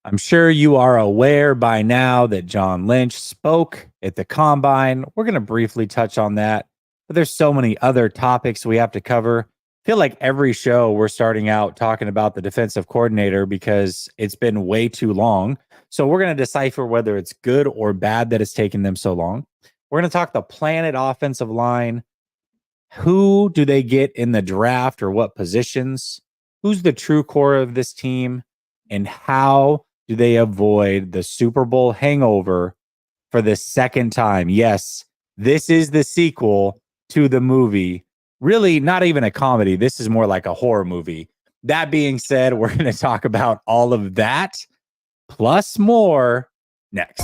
I'm sure you are aware by now that John Lynch spoke at the Combine. We're going to briefly touch on that, but there's so many other topics we have to cover. I feel like every show we're starting out talking about the defensive coordinator because it's been way too long. So we're going to decipher whether it's good or bad that it's taken them so long. We're going to talk the Planet offensive line. Who do they get in the draft or what positions? Who's the true core of this team? And how do they avoid the Super Bowl hangover for the second time? Yes, this is the sequel to the movie. Really, not even a comedy. This is more like a horror movie. That being said, we're going to talk about all of that plus more next.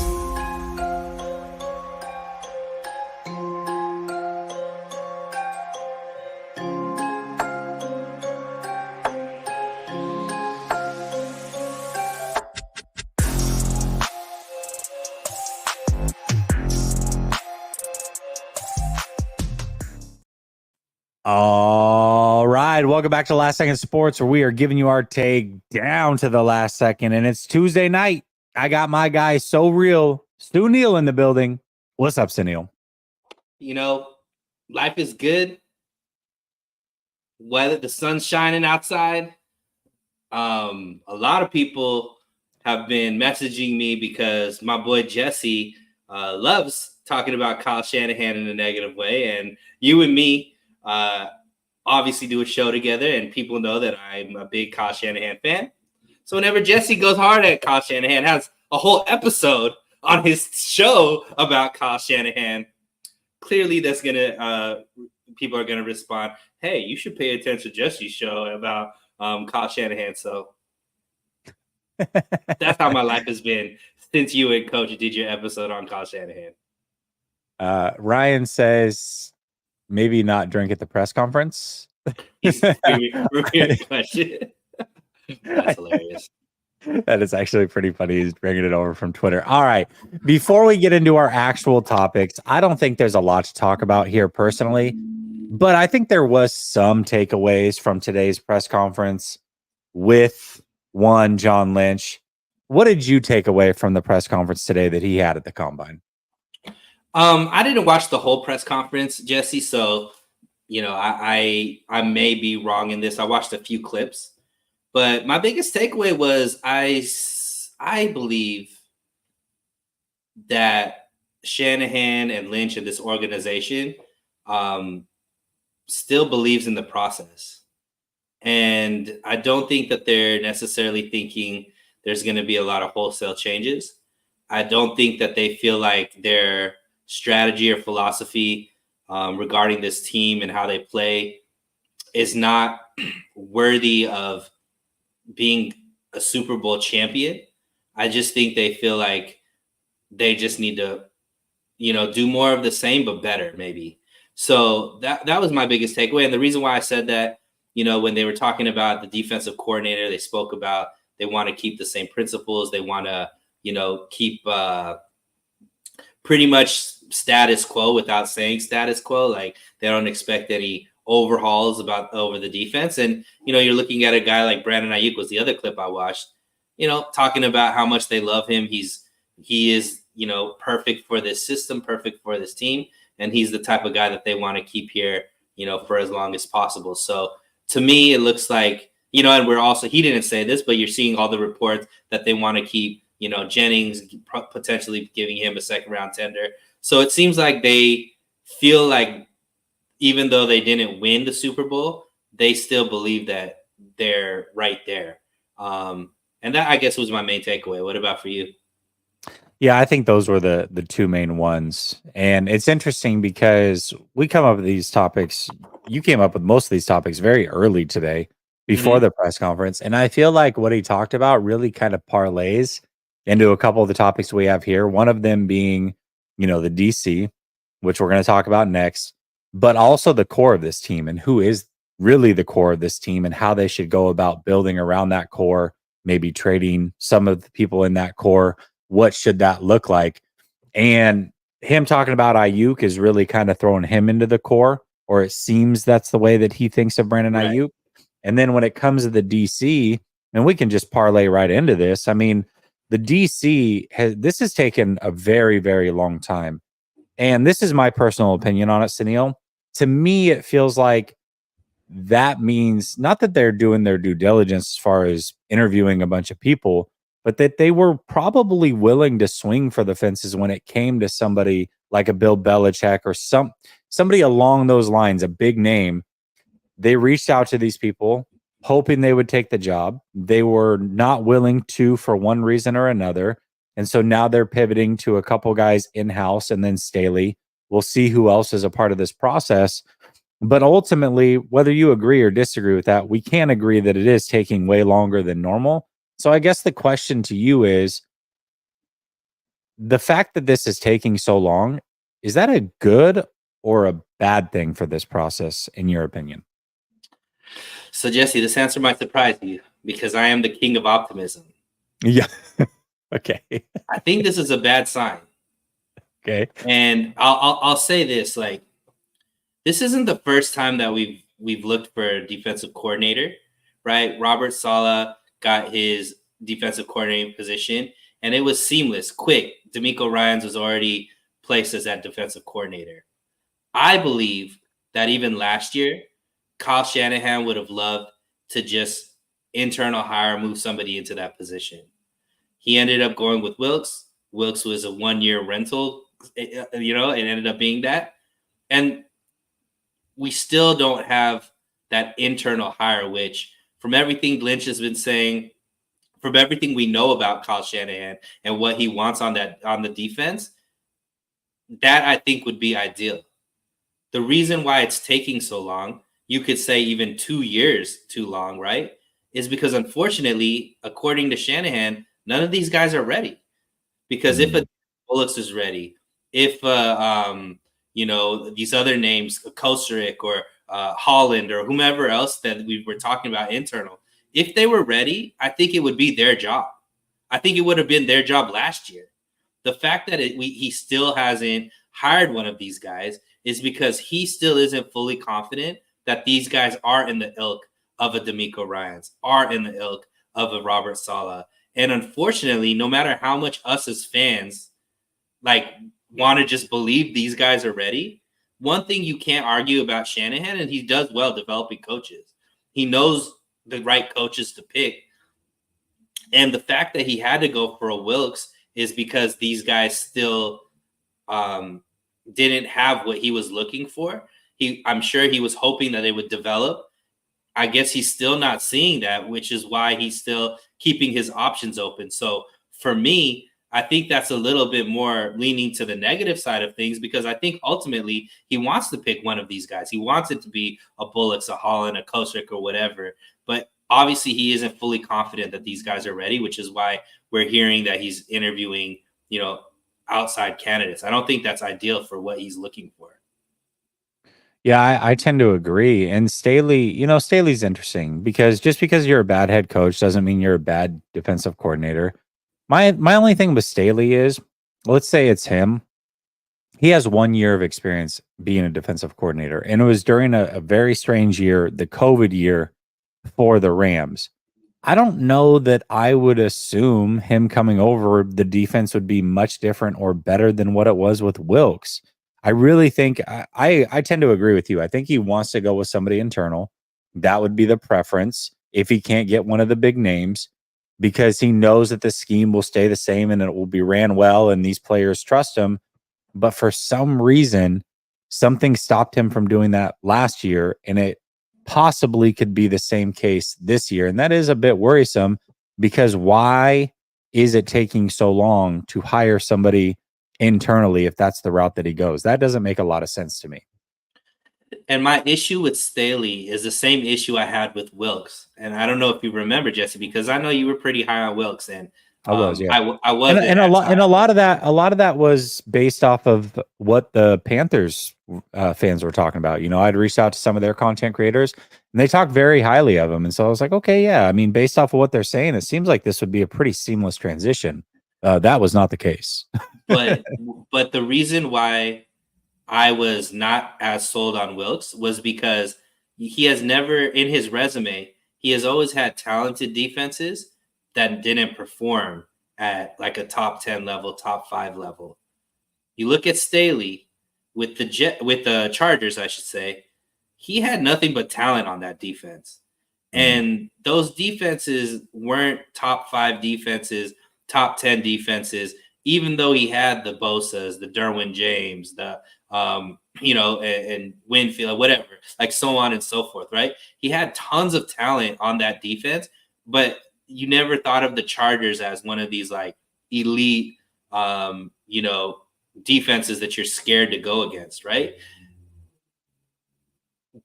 All right. Welcome back to Last Second Sports, where we are giving you our take down to the last second. And it's Tuesday night. I got my guy, So Real, Stu Neal, in the building. What's up, Sunil? Life is good. Weather, the sun's shining outside. A lot of people have been messaging me because my boy Jesse loves talking about Kyle Shanahan in a negative way. And you and me obviously do a show together, and people know that I'm a big Kyle Shanahan fan. So whenever Jesse goes hard at Kyle Shanahan, has a whole episode on his show about Kyle Shanahan, clearly that's gonna people are gonna respond, hey, you should pay attention to Jesse's show about Kyle Shanahan. So that's how my life has been since you and Coach did your episode on Kyle Shanahan. Ryan says maybe not drink at the press conference. He's repeating question. That's hilarious. That is actually pretty funny. He's bringing it over from Twitter. All right. Before we get into our actual topics, I don't think there's a lot to talk about here personally, but I think there was some takeaways from today's press conference with one John Lynch. What did you take away from the press conference today that he had at the Combine? I didn't watch the whole press conference, Jesse. So, I may be wrong in this. I watched a few clips, but my biggest takeaway was I believe that Shanahan and Lynch and this organization still believes in the process. And I don't think that they're necessarily thinking there's going to be a lot of wholesale changes. I don't think that they feel like their strategy or philosophy regarding this team and how they play is not worthy of being a Super Bowl champion. I just think they feel like they just need to, do more of the same, but better maybe. So that was my biggest takeaway. And the reason why I said that, when they were talking about the defensive coordinator, they spoke about they want to keep the same principles. They want to, keep pretty much status quo without saying status quo. Like they don't expect any overhauls over the defense. And, you're looking at a guy like Brandon Ayuk was the other clip I watched, talking about how much they love him. He is, perfect for this system, perfect for this team. And he's the type of guy that they want to keep here, for as long as possible. So to me, it looks like, and we're also, he didn't say this, but you're seeing all the reports that they want to keep, Jennings potentially giving him a second round tender. So it seems like they feel like even though they didn't win the Super Bowl, they still believe that they're right there. And that, I guess, was my main takeaway. What about for you? Yeah, I think those were the two main ones. And it's interesting because we come up with these topics. You came up with most of these topics very early today before the press conference. And I feel like what he talked about really kind of parlays into a couple of the topics we have here. One of them being, the DC, which we're going to talk about next, but also the core of this team and who is really the core of this team and how they should go about building around that core, maybe trading some of the people in that core. What should that look like? And him talking about Ayuk is really kind of throwing him into the core, or it seems that's the way that he thinks of Brandon Ayuk. And then when it comes to the DC, and we can just parlay right into this. I mean, the DC this has taken a very, very long time. And this is my personal opinion on it, Sunil. To me, it feels like that means not that they're doing their due diligence as far as interviewing a bunch of people, but that they were probably willing to swing for the fences when it came to somebody like a Bill Belichick or somebody along those lines, a big name. They reached out to these people hoping they would take the job. They were not willing to for one reason or another. And so now they're pivoting to a couple guys in-house and then Staley. We'll see who else is a part of this process. But ultimately, whether you agree or disagree with that, we can agree that it is taking way longer than normal. So I guess the question to you is, the fact that this is taking so long, is that a good or a bad thing for this process, in your opinion? So, Jesse, this answer might surprise you because I am the king of optimism. Yeah. Okay. I think this is a bad sign. Okay. And I'll say this, like, this isn't the first time that we've looked for a defensive coordinator, right? Robert Saleh got his defensive coordinating position, and it was seamless, quick. DeMeco Ryans was already placed as that defensive coordinator. I believe that even last year, Kyle Shanahan would have loved to just internal hire, move somebody into that position. He ended up going with Wilks. Wilks was a 1-year rental, it ended up being that. And we still don't have that internal hire, which from everything Lynch has been saying, from everything we know about Kyle Shanahan and what he wants on the defense, that I think would be ideal. The reason why it's taking so long, you could say even 2 years too long, right? Is because unfortunately, according to Shanahan, none of these guys are ready. Because if a Bullocks is ready, if these other names, Kosterick or Holland or whomever else that we were talking about internal, if they were ready, I think it would be their job. I think it would have been their job last year. The fact that he still hasn't hired one of these guys is because he still isn't fully confident that these guys are in the ilk of a DeMeco Ryans, are in the ilk of a Robert Saleh. And unfortunately, no matter how much us as fans want to just believe these guys are ready, one thing you can't argue about Shanahan, and he does well developing coaches. He knows the right coaches to pick. And the fact that he had to go for a Wilks is because these guys still didn't have what he was looking for. I'm sure he was hoping that they would develop. I guess he's still not seeing that, which is why he's still keeping his options open. So for me, I think that's a little bit more leaning to the negative side of things, because I think ultimately he wants to pick one of these guys. He wants it to be a Bullocks, a Holland, a Kosterick, or whatever. But obviously he isn't fully confident that these guys are ready, which is why we're hearing that he's interviewing, outside candidates. I don't think that's ideal for what he's looking for. Yeah, I tend to agree. And Staley's interesting because just because you're a bad head coach doesn't mean you're a bad defensive coordinator. My only thing with Staley is, let's say it's him. He has 1 year of experience being a defensive coordinator, and it was during a very strange year, the COVID year for the Rams. I don't know that I would assume him coming over, the defense would be much different or better than what it was with Wilks. I really think I tend to agree with you. I think he wants to go with somebody internal. That would be the preference if he can't get one of the big names, because he knows that the scheme will stay the same and it will be ran well and these players trust him. But for some reason, something stopped him from doing that last year, and it possibly could be the same case this year. And that is a bit worrisome, because why is it taking so long to hire somebody internally if that's the route that he goes? That doesn't make a lot of sense to me. And my issue with Staley is the same issue I had with Wilks. And I don't know if you remember, Jesse, because I know you were pretty high on Wilks, and I was, yeah. I was, and a lot of that was based off of what the Panthers fans were talking about. I'd reached out to some of their content creators, and they talked very highly of him. And so I was like, okay, yeah. I mean, based off of what they're saying, it seems like this would be a pretty seamless transition. That was not the case. but the reason why I was not as sold on Wilks was because he has never, in his resume, he has always had talented defenses that didn't perform at like a top 10 level, top 5 level. You look at Staley with the Chargers, I should say, he had nothing but talent on that defense. And those defenses weren't top 5 defenses, top 10 defenses, even though he had the Bosas, the Derwin James, the and Winfield, whatever, like so on and so forth, right? He had tons of talent on that defense, but you never thought of the Chargers as one of these like elite, defenses that you're scared to go against, right?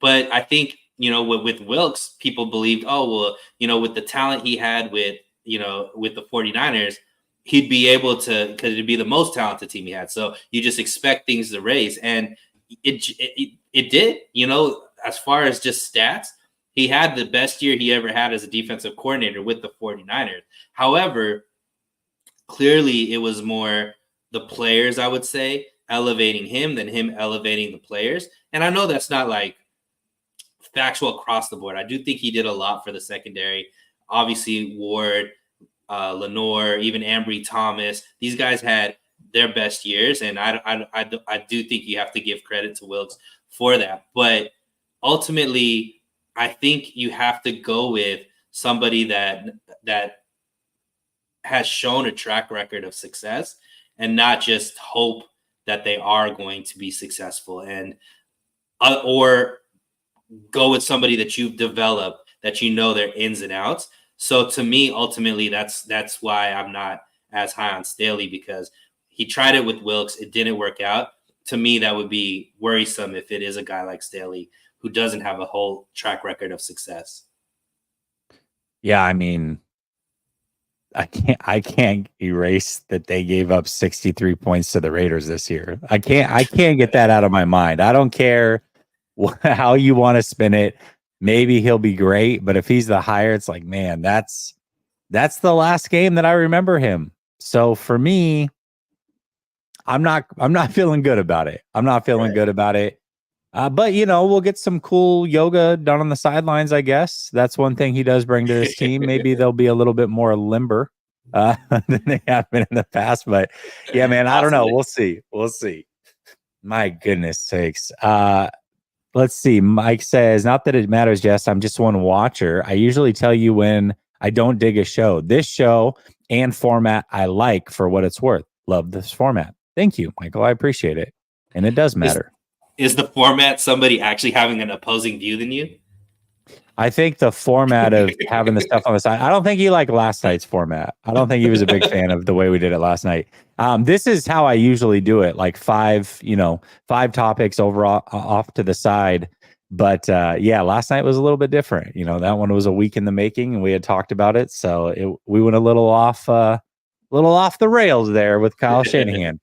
But I think, with Wilkes, people believed, oh, well, with the talent he had with the 49ers, he'd be able to, because it'd be the most talented team he had. So you just expect things to raise. And it did, as far as just stats, he had the best year he ever had as a defensive coordinator with the 49ers. However, clearly it was more the players, I would say, elevating him than him elevating the players. And I know that's not like factual across the board. I do think he did a lot for the secondary. Obviously, Ward, Lenore, even Ambry Thomas, these guys had their best years, and I do think you have to give credit to Wilkes for that. But ultimately, I think you have to go with somebody that has shown a track record of success, and not just hope that they are going to be successful, and or go with somebody that you've developed, that their ins and outs. So to me, ultimately, that's why I'm not as high on Staley, because he tried it with Wilkes. It didn't work out. To me, that would be worrisome if it is a guy like Staley who doesn't have a whole track record of success. Yeah, I mean, I can't erase that they gave up 63 points to the Raiders this year. I can't get that out of my mind. I don't care how you want to spin it. Maybe he'll be great, but if he's the hire, it's like, man, that's the last game that I remember him. So for me, I'm not feeling good about it. I'm not feeling good about it. But we'll get some cool yoga done on the sidelines, I guess. That's one thing he does bring to this team. Maybe they'll be a little bit more limber than they have been in the past. But yeah, man, I don't know. We'll see. My goodness sakes. Let's see. Mike says, not that it matters, Jess. I'm just one watcher. I usually tell you when I don't dig a show. This show and format I like for what it's worth. Love this format. Thank you, Michael. I appreciate it. And it does matter. Is the format somebody actually having an opposing view than you? I think the format of having the stuff on the side, I don't think he liked last night's format. I don't think he was a big fan of the way we did it last night. This is how I usually do it, like five topics overall off to the side. But yeah, last night was a little bit different. That one was a week in the making, and we had talked about it. So we went a little off the rails there with Kyle Shanahan.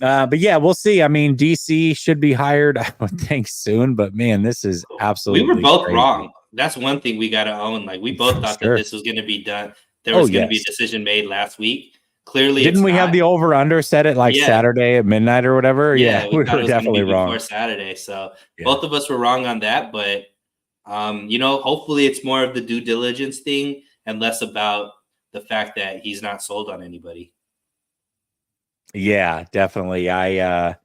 But yeah, we'll see. I mean, DC should be hired, I would think, soon. But man, this is absolutely we were both crazy. Wrong. That's one thing we got to own. Like, we both thought that this was going to be done. There was going to be a decision made last week. Clearly, didn't we have the over under set at like Saturday at midnight or whatever? Yeah, we were definitely wrong before Saturday. So both of us were wrong on that. But hopefully it's more of the due diligence thing and less about the fact that he's not sold on anybody. Yeah, definitely. I'm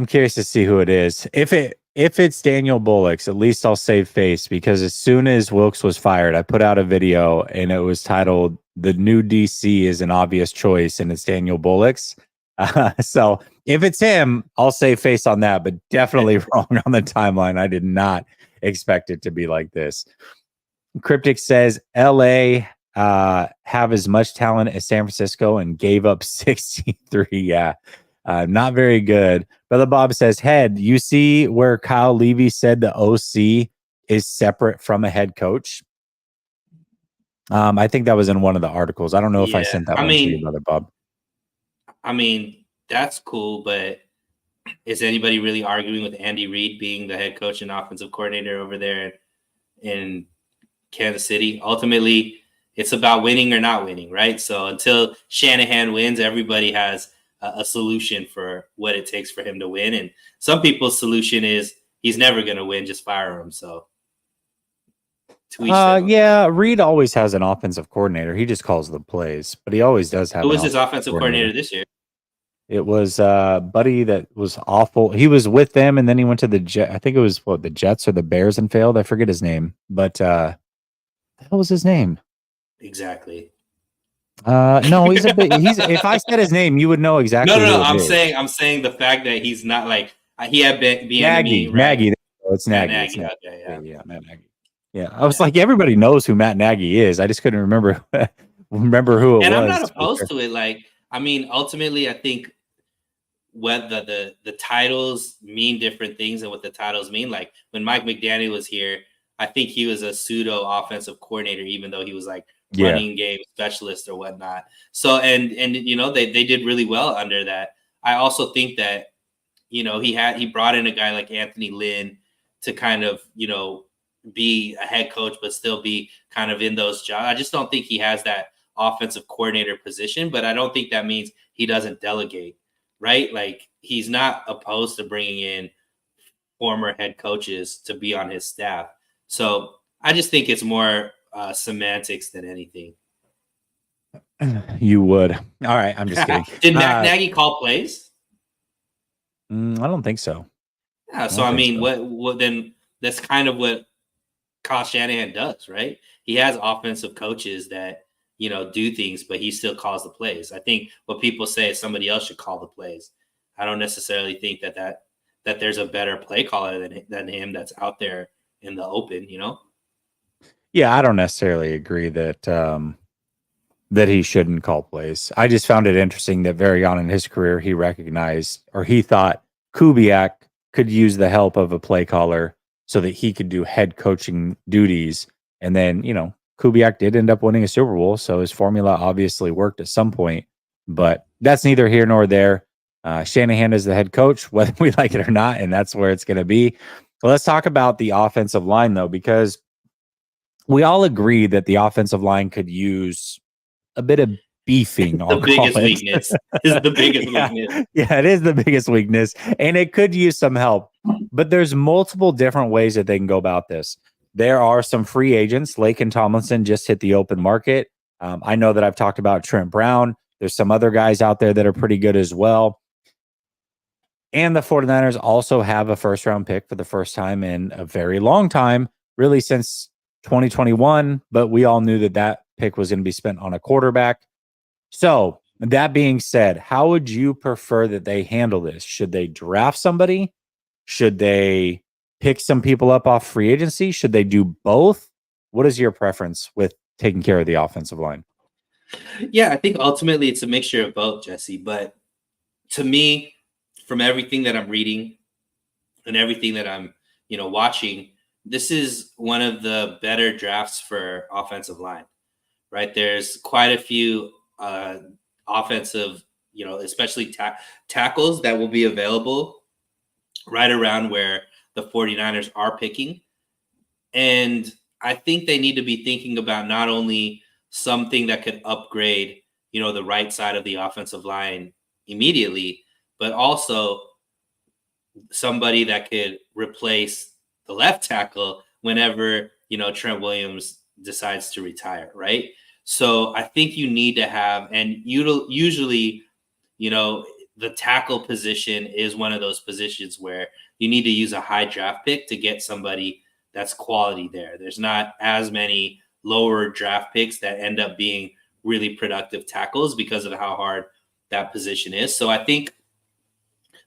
curious to see who it is. If it's Daniel Bullocks, at least I'll save face, because as soon as Wilkes was fired, I put out a video and it was titled "The New DC is an Obvious Choice," and it's Daniel Bullocks. So if it's him, I'll save face on that, but definitely wrong on the timeline. I did not expect it to be like this. Cryptic says LA have as much talent as San Francisco and gave up 63. Yeah. Not very good. Brother Bob says, Head, you see where Kyle Levy said the OC is separate from a head coach? I think that was in one of the articles. I don't know if I sent that one to you, Brother Bob. I mean, that's cool, but is anybody really arguing with Andy Reid being the head coach and offensive coordinator over there in Kansas City? Ultimately, it's about winning or not winning, right? So until Shanahan wins, everybody has a solution for what it takes for him to win. And some people's solution is he's never going to win, just fire him. So to each their own. Yeah, Reed always has an offensive coordinator. He just calls the plays, but he always does have Who an was his offensive coordinator this year? It was Buddy that was awful. He was with them, and then he went to the Jet. I think it was the Jets or the Bears and failed. I forget his name, but what was his name? Exactly. No, he's a bit. He's if I said his name, you would know exactly. No. Who it is. I'm saying the fact that he's not like he had Nagy. Bieniemy, right? Nagy. Oh, it's Matt Nagy. It's Nagy. Nagy. Okay, Yeah, yeah. yeah, Matt Nagy. Yeah, I was like, everybody knows who Matt Nagy is. I just couldn't remember who it And I'm was. not opposed to it. Like, I mean, ultimately, I think what the titles mean different things and what the titles mean. Like when Mike McDaniel was here, I think he was a pseudo offensive coordinator, even though he was like running game specialist or whatnot. So and they did really well under that. I also think that he brought in a guy like Anthony Lynn to kind of be a head coach but still be kind of in those jobs. I just don't think he has that offensive coordinator position, but I don't think that means he doesn't delegate, right? Like he's not opposed to bringing in former head coaches to be on his staff. So I just think it's more semantics than anything. You would. All right, I'm just kidding. Did Nagy call plays? I don't think so. Yeah, so I mean, what then? That's kind of what Kyle Shanahan does, right? He has offensive coaches that do things, but he still calls the plays. I think what people say is somebody else should call the plays. I don't necessarily think that there's a better play caller than him that's out there in the open. Yeah, I don't necessarily agree that that he shouldn't call plays. I just found it interesting that very on in his career he recognized or he thought Kubiak could use the help of a play caller so that he could do head coaching duties. And then, Kubiak did end up winning a Super Bowl, so his formula obviously worked at some point. But that's neither here nor there. Shanahan is the head coach, whether we like it or not, and that's where it's going to be. Well, let's talk about the offensive line, though, because we all agree that the offensive line could use a bit of beefing. The biggest weakness is the biggest weakness. Yeah, it is the biggest weakness, and it could use some help. But there's multiple different ways that they can go about this. There are some free agents. Laken Tomlinson just hit the open market. I know that I've talked about Trent Brown. There's some other guys out there that are pretty good as well. And the 49ers also have a first-round pick for the first time in a very long time, really since 2021. But we all knew that pick was going to be spent on a quarterback. So that being said, how would you prefer that they handle this? Should they draft somebody? Should they pick some people up off free agency? Should they do both? What is your preference with taking care of the offensive line? Yeah, I think ultimately it's a mixture of both, Jesse. But to me, from everything that I'm reading and everything that I'm, watching, this is one of the better drafts for offensive line, right? There's quite a few offensive, especially tackles that will be available right around where the 49ers are picking. And I think they need to be thinking about not only something that could upgrade, the right side of the offensive line immediately, but also somebody that could replace the left tackle whenever, Trent Williams decides to retire, right? So I think you need to have, and usually, the tackle position is one of those positions where you need to use a high draft pick to get somebody that's quality there. There's not as many lower draft picks that end up being really productive tackles because of how hard that position is. So I think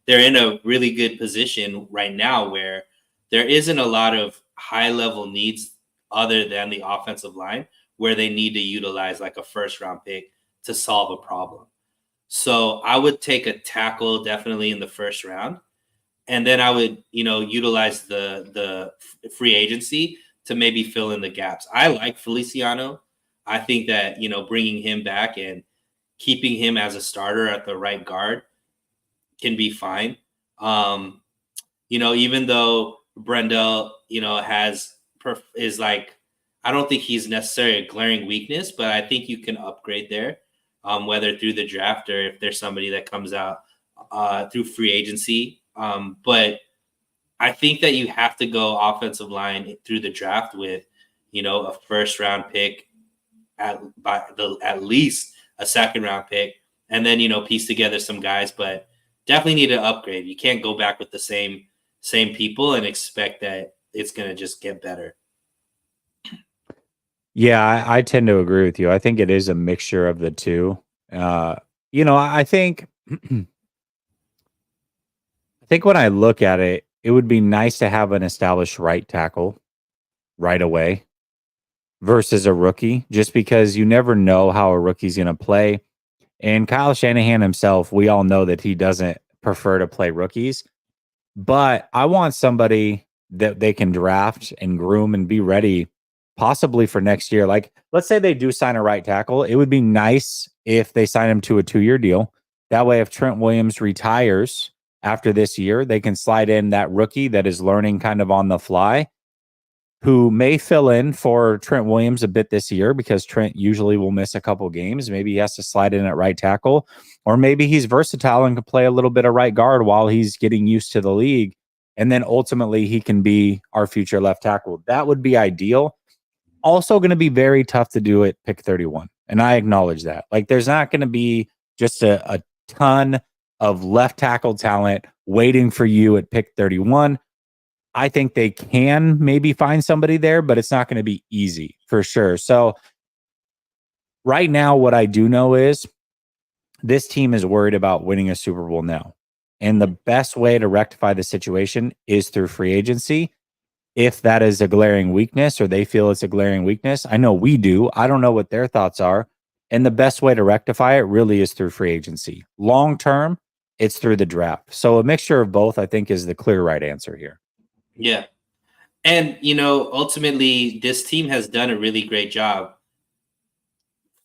they're in a really good position right now where there isn't a lot of high level needs other than the offensive line where they need to utilize like a first round pick to solve a problem. So I would take a tackle definitely in the first round. And then I would, utilize the free agency to maybe fill in the gaps. I like Feliciano. I think that, bringing him back and keeping him as a starter at the right guard can be fine. Even though Brendel, is like, I don't think he's necessarily a glaring weakness, but I think you can upgrade there, whether through the draft or if there's somebody that comes out through free agency. But I think that you have to go offensive line through the draft with, a first round pick, at least a second round pick, and then piece together some guys. But definitely need to upgrade. You can't go back with the same people and expect that it's going to just get better. Yeah, I tend to agree with you. I think it is a mixture of the two. I think I think when I look at it, it would be nice to have an established right tackle right away versus a rookie, just because you never know how a rookie's going to play. And Kyle Shanahan himself, we all know that he doesn't prefer to play rookies, but I want somebody that they can draft and groom and be ready possibly for next year. Like, let's say they do sign a right tackle. It would be nice if they sign him to a 2-year deal. That way, if Trent Williams retires after this year, they can slide in that rookie that is learning kind of on the fly, who may fill in for Trent Williams a bit this year because Trent usually will miss a couple games. Maybe he has to slide in at right tackle, or maybe he's versatile and can play a little bit of right guard while he's getting used to the league. And then ultimately he can be our future left tackle. That would be ideal. Also going to be very tough to do at pick 31. And I acknowledge that. Like, there's not going to be just a ton of left tackle talent waiting for you at pick 31. I think they can maybe find somebody there, but it's not going to be easy for sure. So right now, what I do know is this team is worried about winning a Super Bowl now. And the best way to rectify the situation is through free agency. If that is a glaring weakness or they feel it's a glaring weakness, I know we do. I don't know what their thoughts are. And the best way to rectify it really is through free agency. Long term, it's through the draft. So a mixture of both, I think, is the clear right answer here. Yeah. And, ultimately, this team has done a really great job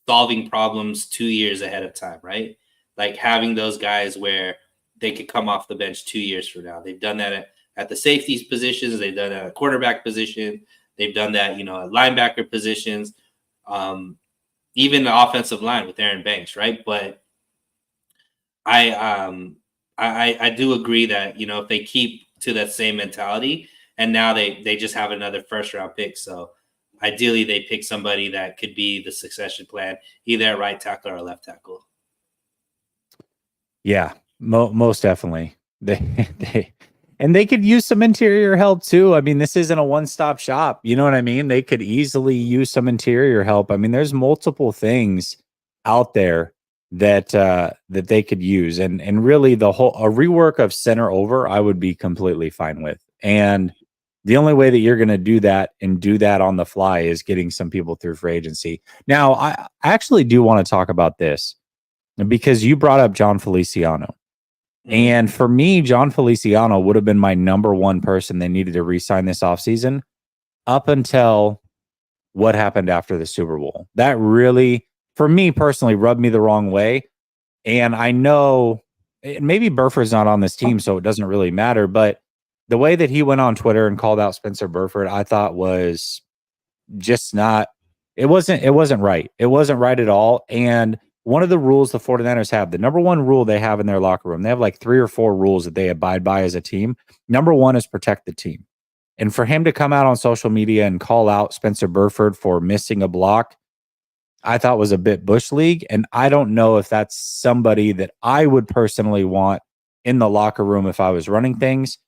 solving problems 2 years ahead of time, right? Like having those guys where they could come off the bench 2 years from now. They've done that at the safeties positions. They've done that at quarterback position. They've done that, at linebacker positions, even the offensive line with Aaron Banks, right? But I do agree that, if they keep to that same mentality, and now they just have another first round pick. So ideally they pick somebody that could be the succession plan, either at right tackle or left tackle. Yeah, most definitely. They could use some interior help too. I mean, this isn't a one-stop shop. You know what I mean? They could easily use some interior help. I mean, there's multiple things out there that that they could use, and really a rework of center over, I would be completely fine with. And the only way that you're going to do that and do that on the fly is getting some people through free agency. Now, I actually do want to talk about this because you brought up John Feliciano. And for me, John Feliciano would have been my number one person they needed to re-sign this offseason up until what happened after the Super Bowl. That really, for me personally, rubbed me the wrong way. And I know maybe Burford's not on this team, so it doesn't really matter. But the way that he went on Twitter and called out Spencer Burford, I thought was just not, it wasn't right. It wasn't right at all. And one of the rules the 49ers have, the number one rule they have in their locker room, they have like 3 or 4 rules that they abide by as a team. Number one is protect the team. And for him to come out on social media and call out Spencer Burford for missing a block, I thought was a bit Bush League. And I don't know if that's somebody that I would personally want in the locker room if I was running things.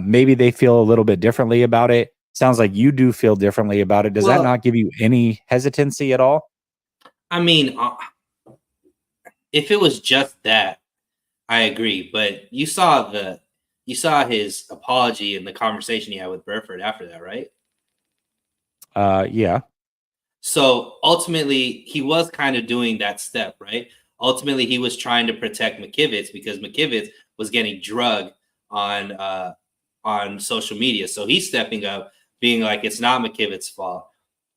Maybe they feel a little bit differently about it. Sounds like you do feel differently about it. Does that not give you any hesitancy at all? I mean, if it was just that, I agree. But you saw his apology and the conversation he had with Burford after that, right? Yeah. So ultimately, he was kind of doing that step, right? Ultimately, he was trying to protect McKivitz because McKivitz was getting drugged on social media. So he's stepping up, being like, it's not McKivitz's fault.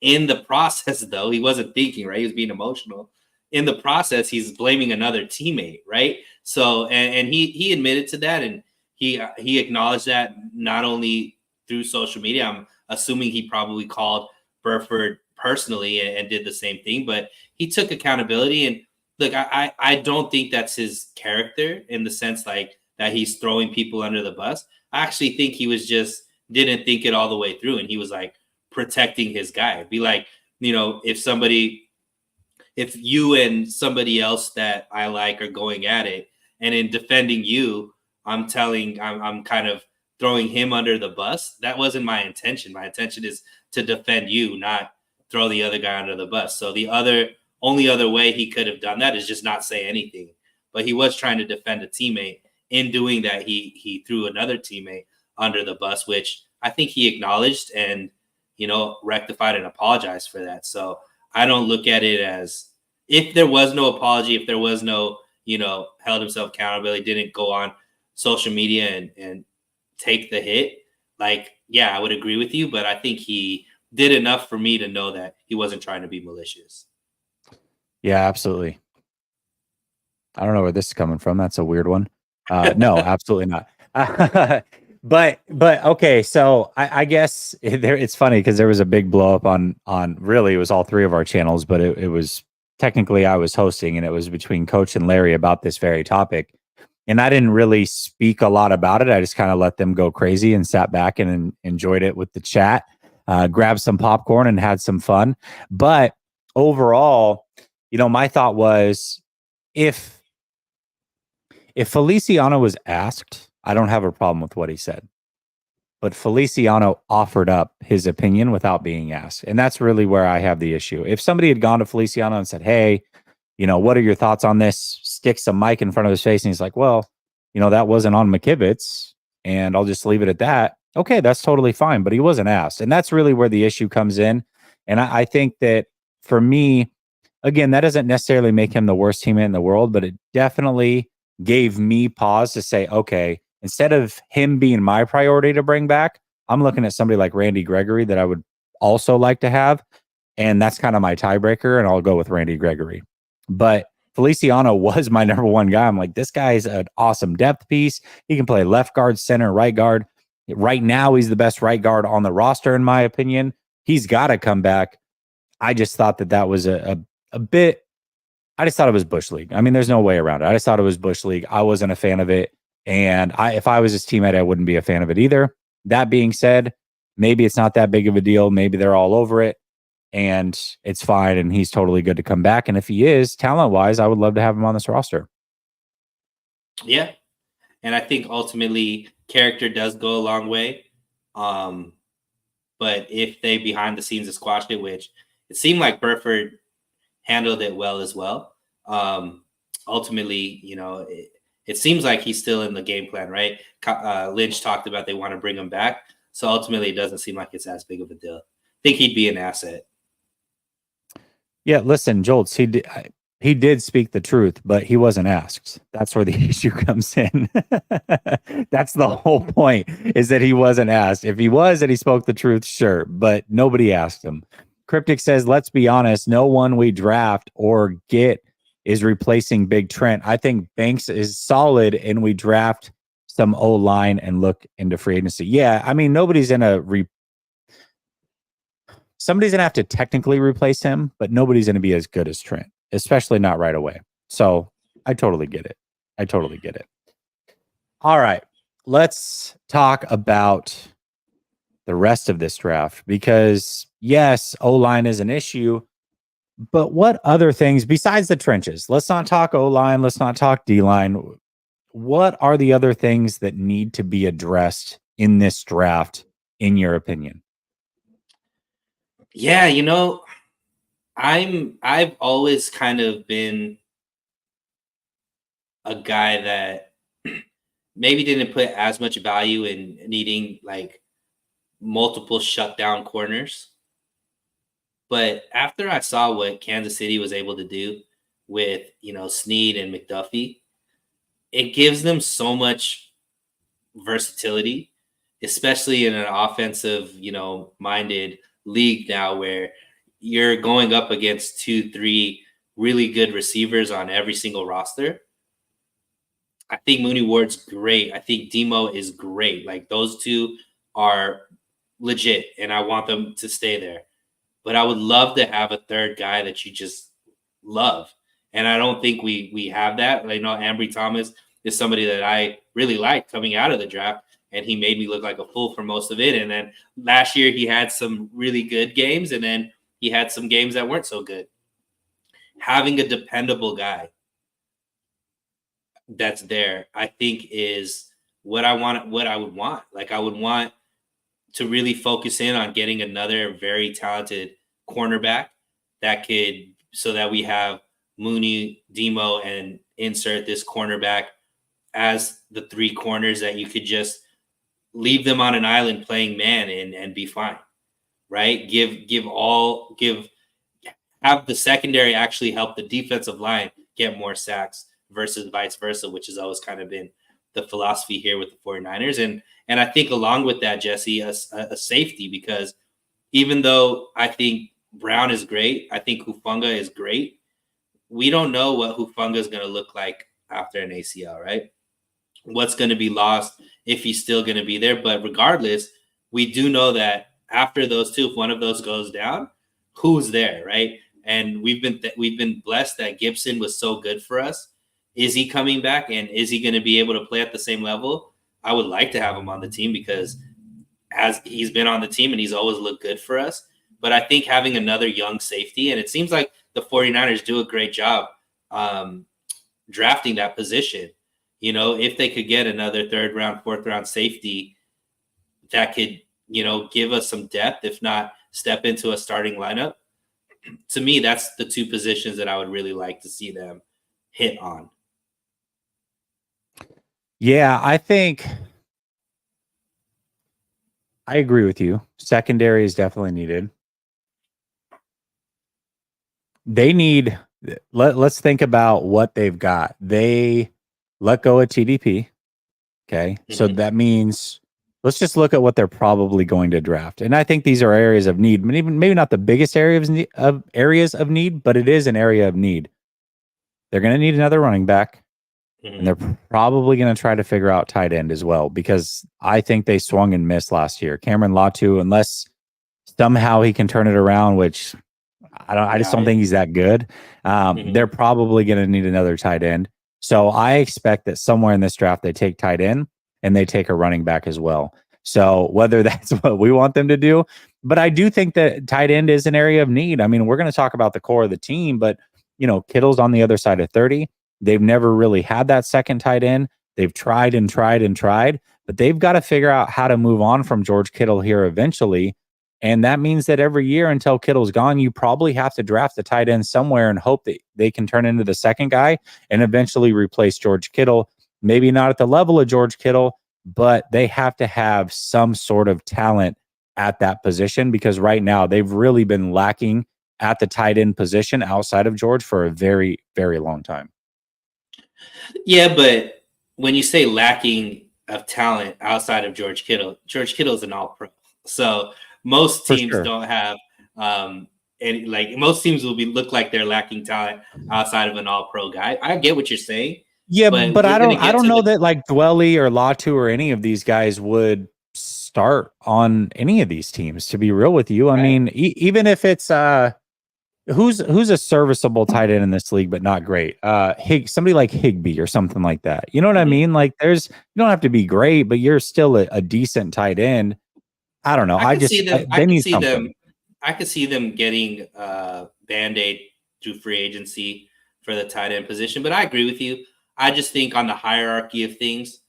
In the process, though, he wasn't thinking, right? He was being emotional. In the process, he's blaming another teammate, right? So, and he admitted to that, and he acknowledged that not only through social media. I'm assuming he probably called Burford personally and did the same thing, but he took accountability. And look, I don't think that's his character in the sense like that he's throwing people under the bus. I actually think he was just didn't think it all the way through, and he was like protecting his guy. Be like, if you and somebody else that I like are going at it, and in defending you, I'm kind of throwing him under the bus. That wasn't my intention. My intention is to defend you, not throw the other guy under the bus. So the only other way he could have done that is just not say anything. But he was trying to defend a teammate. In doing that, he threw another teammate under the bus, which I think he acknowledged and, rectified and apologized for that. So I don't look at it as, if there was no apology, if there was no, held himself accountable, he didn't go on social media and take the hit. Like, yeah, I would agree with you, but I think he did enough for me to know that he wasn't trying to be malicious. Yeah, absolutely. I don't know where this is coming from. That's a weird one. No, absolutely not. But okay, so I guess it's funny because there was a big blow up on really, it was all three of our channels, but it was technically I was hosting, and it was between Coach and Larry about this very topic. And I didn't really speak a lot about it. I just kind of let them go crazy and sat back and enjoyed it with the chat, grabbed some popcorn and had some fun. But overall, my thought was, if Feliciano was asked, I don't have a problem with what he said. But Feliciano offered up his opinion without being asked. And that's really where I have the issue. If somebody had gone to Feliciano and said, hey, what are your thoughts on this? Stick some mic in front of his face. And he's like, well, that wasn't on McKivitz, and I'll just leave it at that. Okay, that's totally fine. But he wasn't asked. And that's really where the issue comes in. And I think that for me, again, that doesn't necessarily make him the worst teammate in the world, but it definitely gave me pause to say, okay, instead of him being my priority to bring back, I'm looking at somebody like Randy Gregory that I would also like to have. And that's kind of my tiebreaker, and I'll go with Randy Gregory. But Feliciano was my number one guy. I'm like, this guy's an awesome depth piece. He can play left guard, center, right guard. Right now, he's the best right guard on the roster, in my opinion. He's got to come back. I just thought that was a bit, I just thought it was Bush League. I mean, there's no way around it. I just thought it was Bush League. I wasn't a fan of it. And if I was his teammate, I wouldn't be a fan of it either. That being said, maybe it's not that big of a deal. Maybe they're all over it and it's fine, and he's totally good to come back. And if he is, talent-wise, I would love to have him on this roster. Yeah. And I think ultimately character does go a long way. But if they behind the scenes have squashed it, which it seemed like Burford handled it well as well. Ultimately, it seems like he's still in the game plan, right? Lynch talked about they want to bring him back. So ultimately, it doesn't seem like it's as big of a deal. I think he'd be an asset. Yeah, listen, Jolts, he did speak the truth, but he wasn't asked. That's where the issue comes in. That's the whole point, is that he wasn't asked. If he was and he spoke the truth, sure, but nobody asked him. Cryptic says, let's be honest, no one we draft or get is replacing Big Trent. I think Banks is solid, and we draft some O-line and look into free agency. Yeah, I mean, somebody's going to have to technically replace him, but nobody's going to be as good as Trent, especially not right away. So I totally get it. All right, let's talk about the rest of this draft, because yes, O-line is an issue, but what other things besides the trenches? Let's not talk O-line. Let's not talk D-line. What are the other things that need to be addressed in this draft, in your opinion? Yeah, I've always kind of been a guy that maybe didn't put as much value in needing like multiple shutdown corners. But after I saw what Kansas City was able to do with, Snead and McDuffie, it gives them so much versatility, especially in an offensive, minded league now where you're going up against 2-3 really good receivers on every single roster. I think Mooney Ward's great. I think Demo is great. Like, those two are legit, and I want them to stay there. But I would love to have a third guy that you just love. And I don't think we have that. Ambry Thomas is somebody that I really like coming out of the draft. and he made me look like a fool for most of it. And then last year he had some really good games, and then he had some games that weren't so good. Having a dependable guy that's there, I think, is what I would want. Like, I would want to really focus in on getting another very talented cornerback that could, so that we have Mooney, Demo, and insert this cornerback as the three corners that you could just leave them on an island playing man and be fine, right? Have the secondary actually help the defensive line get more sacks versus vice versa, which has always kind of been the philosophy here with the 49ers. And I think along with that, Jesse, a safety, because even though I think Brown is great, I think Hufanga is great, we don't know what Hufanga is going to look like after an ACL, right? What's going to be lost, if he's still going to be there. But regardless, we do know that after those two, if one of those goes down, who's there, right? And we've been blessed that Gibson was so good for us. Is he coming back, and is he going to be able to play at the same level? I would like to have him on the team, because as he's been on the team and he's always looked good for us. But I think having another young safety, and it seems like the 49ers do a great job drafting that position. You know, if they could get another third round, fourth round safety that could, you know, give us some depth, if not step into a starting lineup, to me, that's the two positions that I would really like to see them hit on. Yeah, I think I agree with you. Secondary is definitely needed. They need, let's think about what they've got. They let go of TDP. Okay. Mm-hmm. So that means let's just look at what they're probably going to draft. And I think these are areas of need, maybe not the biggest areas of need, but it is an area of need. They're going to need another running back. Mm-hmm. And they're probably going to try to figure out tight end as well, because I think they swung and missed last year. Cameron Latu, unless somehow he can turn it around, which I just don't think he's that good. They're probably going to need another tight end. So I expect that somewhere in this draft, they take tight end and they take a running back as well. So whether that's what we want them to do, but I do think that tight end is an area of need. I mean, we're going to talk about the core of the team, but you know, Kittle's on the other side of 30. They've never really had that second tight end. They've tried and tried and tried, but they've got to figure out how to move on from George Kittle here eventually. And that means that every year until Kittle's gone, you probably have to draft a tight end somewhere and hope that they can turn into the second guy and eventually replace George Kittle. Maybe not at the level of George Kittle, but they have to have some sort of talent at that position, because right now they've really been lacking at the tight end position outside of George for a very, very long time. Yeah, but when you say lacking of talent outside of George Kittle is an all-pro. So most teams don't have any, like most teams will look like they're lacking talent outside of an all-pro guy. I get what you're saying. Yeah, but I don't know that like Dwelly or Latu or any of these guys would start on any of these teams, to be real with you. I mean, even if it's who's a serviceable tight end in this league, but not great. Somebody like Higbee or something like that. You know what I mean? Like you don't have to be great, but you're still a decent tight end. I don't know. I could see them getting Band-Aid through free agency for the tight end position, but I agree with you. I just think on the hierarchy of things,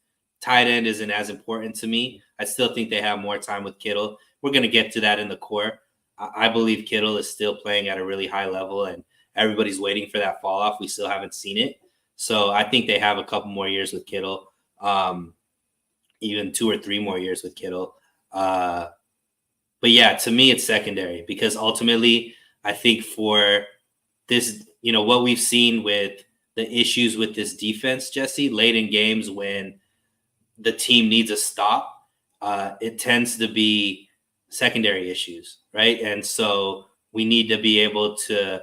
tight end isn't as important to me. I still think they have more time with Kittle. We're going to get to that in the core. I believe Kittle is still playing at a really high level, and everybody's waiting for that fall off. We still haven't seen it. So I think they have a couple more years with Kittle, even 2 or 3 more years with Kittle. But yeah, to me, it's secondary, because ultimately I think for this, you know, what we've seen with the issues with this defense, Jesse, late in games when the team needs a stop, it tends to be secondary issues, right? And so we need to be able to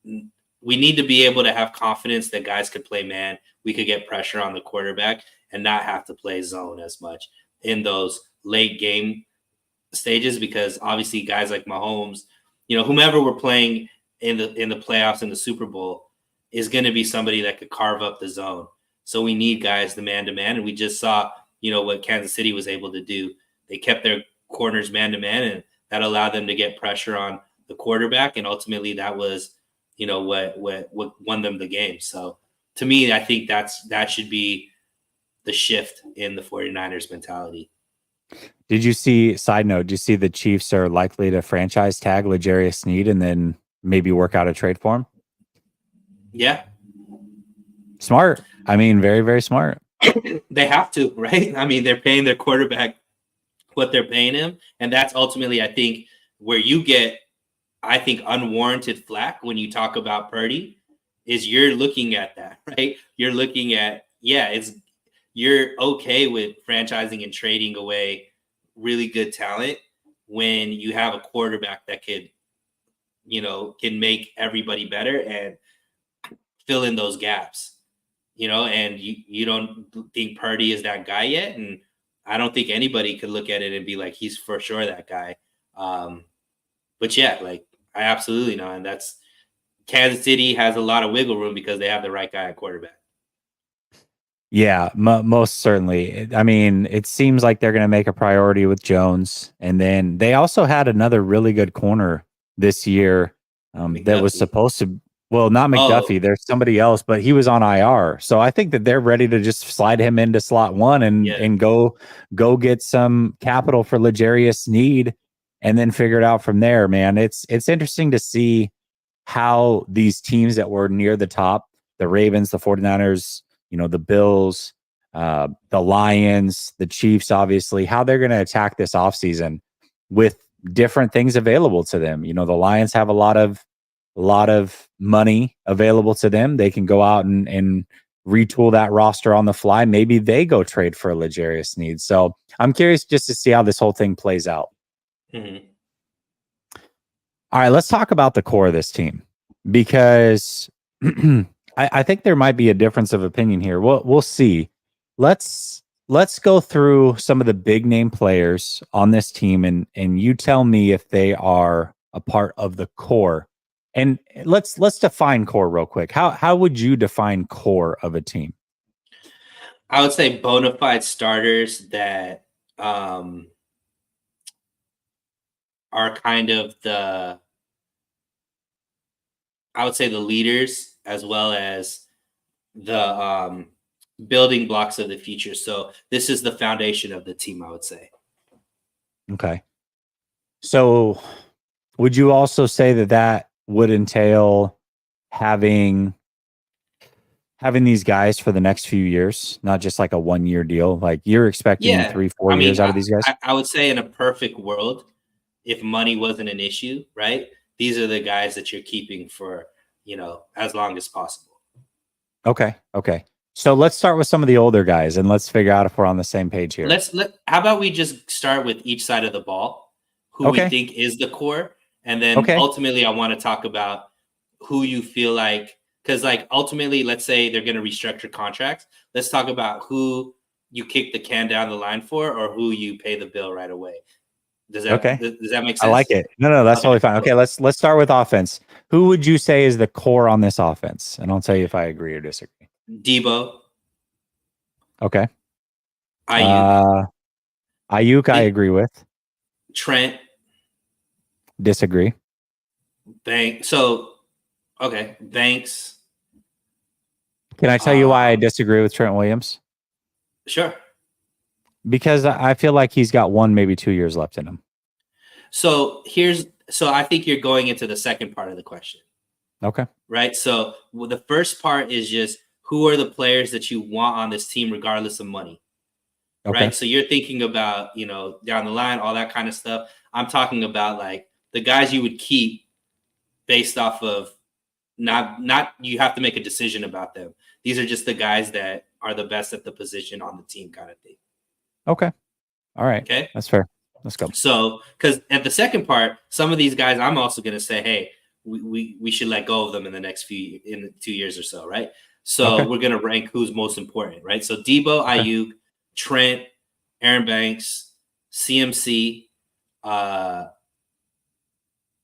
have confidence that guys could play man. We could get pressure on the quarterback and not have to play zone as much in those late game stages, because obviously guys like Mahomes, you know, whomever we're playing in the playoffs in the Super Bowl is going to be somebody that could carve up the zone. So we need guys, the man-to-man, and we just saw, what Kansas City was able to do. They kept their corners man to man, and that allowed them to get pressure on the quarterback, and ultimately that was what won them the game. So to me, I think that should be the shift in the 49ers mentality. Side note, did you see the Chiefs are likely to franchise tag L'Jarius Sneed and then maybe work out a trade for him? Yeah. Smart. I mean, very, very smart. They have to, right? I mean, they're paying their quarterback what they're paying him. And that's ultimately, I think, where you get, I think, unwarranted flack when you talk about Purdy is you're looking at that, right? You're looking at, you're okay with franchising and trading away really good talent when you have a quarterback that can make everybody better and fill in those gaps, and you don't think Purdy is that guy yet. And I don't think anybody could look at it and be like, he's for sure that guy. But yeah, like I absolutely know. And that's Kansas City has a lot of wiggle room because they have the right guy at quarterback. Yeah, most certainly. I mean, it seems like they're going to make a priority with Jones. And then they also had another really good corner this year that was supposed to, well, not McDuffie. There's somebody else, but he was on IR. So I think that they're ready to just slide him into slot one and go get some capital for L'Jarius Sneed and then figure it out from there, man. It's interesting to see how these teams that were near the top, the Ravens, the 49ers, the Bills, the Lions, the Chiefs, obviously, how they're going to attack this offseason with different things available to them. The Lions have a lot of money available to them. They can go out and retool that roster on the fly. Maybe they go trade for a L'Jarius Sneed. So I'm curious just to see how this whole thing plays out. Mm-hmm. All right, let's talk about the core of this team because I think there might be a difference of opinion here. We'll see. Let's go through some of the big name players on this team, and you tell me if they are a part of the core. And let's define core real quick. How would you define core of a team? I would say bona fide starters that are kind of the leaders as well as the building blocks of the future. So this is the foundation of the team, I would say. Okay. So would you also say that would entail having these guys for the next few years, not just like a 1-year deal? Like you're expecting 3-4 years out of these guys? I would say in a perfect world, if money wasn't an issue, right? These are the guys that you're keeping for, as long as possible. Okay. So let's start with some of the older guys and let's figure out if we're on the same page here. How about we just start with each side of the ball, who we think is the core. And then ultimately I want to talk about who you feel like, because like ultimately, let's say they're going to restructure contracts. Let's talk about who you kick the can down the line for or who you pay the bill right away. Does that make sense? I like it. No, that's totally fine. Okay, let's start with offense. Who would you say is the core on this offense? And I'll tell you if I agree or disagree. Debo. Okay. Ayuk. Ayuk, I agree with. Trent. Disagree. Banks. Can I tell you why I disagree with Trent Williams? Sure. Because I feel like he's got 1, maybe 2 years left in him. So I think you're going into the second part of the question. Okay. Right. So the first part is just who are the players that you want on this team, regardless of money. Okay. Right. So you're thinking about, down the line, all that kind of stuff. I'm talking about like the guys you would keep based off of not you have to make a decision about them. These are just the guys that are the best at the position on the team kind of thing. Okay. All right. Okay. That's fair. Let's go. So, because at the second part, some of these guys, I'm also going to say, hey, we should let go of them in the 2 years or so, right? So we're going to rank who's most important, right? So Debo, Ayuk, Trent, Aaron Banks, CMC,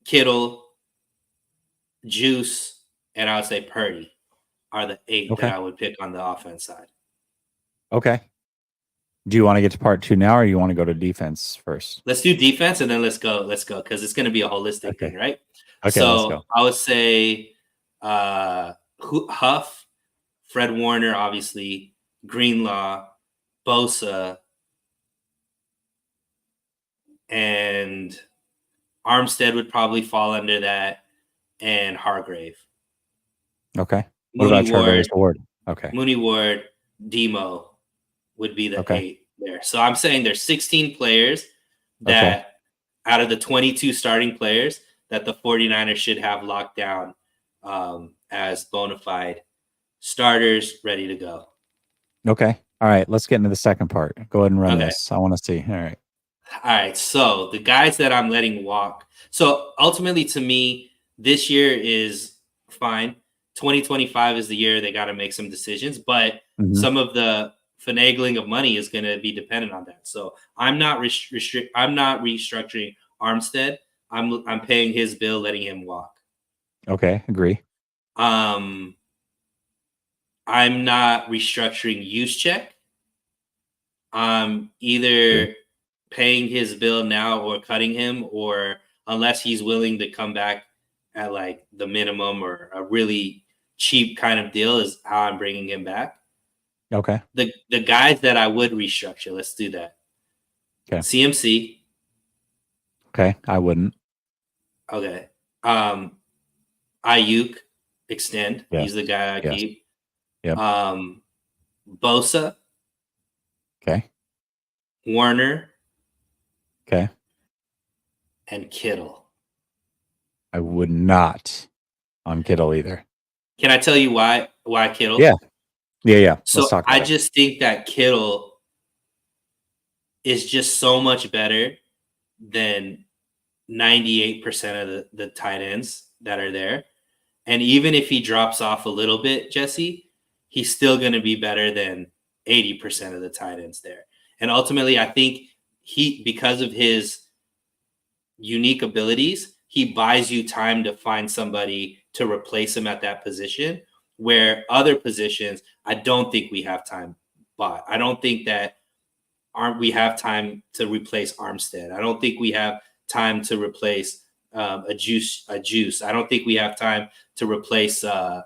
Kittle, Juice, and I would say Purdy are the 8 that I would pick on the offense side. Okay. Do you want to get to part 2 now, or you want to go to defense first? Let's do defense and then let's go because it's going to be a holistic Okay. thing, right? Okay, let's So go. I would say Huff, Fred Warner, obviously, Greenlaw, Bosa, and Armstead would probably fall under that, and Hargrave. Okay. What Mooney about Charvarius Ward, Ward? Okay. Mooney Ward, Demo would be the Okay. 8 there. So I'm saying there's 16 players Okay. that out of the 22 starting players that the 49ers should have locked down as bona fide starters ready to go. Okay. All right. Let's get into the second part. Go ahead and run Okay. this. I want to see. All right. All right. So the guys that I'm letting walk. So ultimately, to me, this year is fine. 2025 is the year they got to make some decisions, but some of the finagling of money is going to be dependent on that. So I'm not I'm not restructuring Armstead. I'm paying his bill, letting him walk. Okay. Agree. I'm not restructuring Juszczyk. I'm either paying his bill now or cutting him, or unless he's willing to come back at like the minimum or a really cheap kind of deal is how I'm bringing him back. Okay. The guys that I would restructure, let's do that. Okay. CMC. Okay. I wouldn't. Okay. Ayuk, extend. Yes. He's the guy I keep. Yep. Bosa. Okay. Warner. Okay. And Kittle. I would not on Kittle either. Can I tell you why Kittle? Yeah. Yeah. So I just think that Kittle is just so much better than 98% of the tight ends that are there. And even if he drops off a little bit, Jesse, he's still going to be better than 80% of the tight ends there. And ultimately, I think because of his unique abilities, he buys you time to find somebody to replace him at that position, where other positions, I don't think we have time. But I don't think that we have time to replace Armstead. I don't think we have time to replace a juice. I don't think we have time to replace some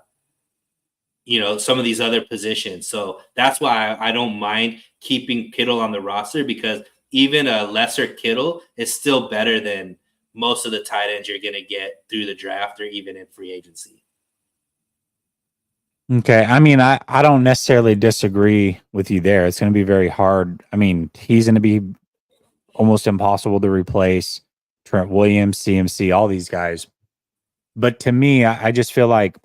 of these other positions. So that's why I don't mind keeping Kittle on the roster, because even a lesser Kittle is still better than most of the tight ends you're going to get through the draft or even in free agency. Okay. I mean, I don't necessarily disagree with you there. It's going to be very hard. I mean, he's going to be almost impossible to replace. Trent Williams, CMC, all these guys. But to me, I just feel like,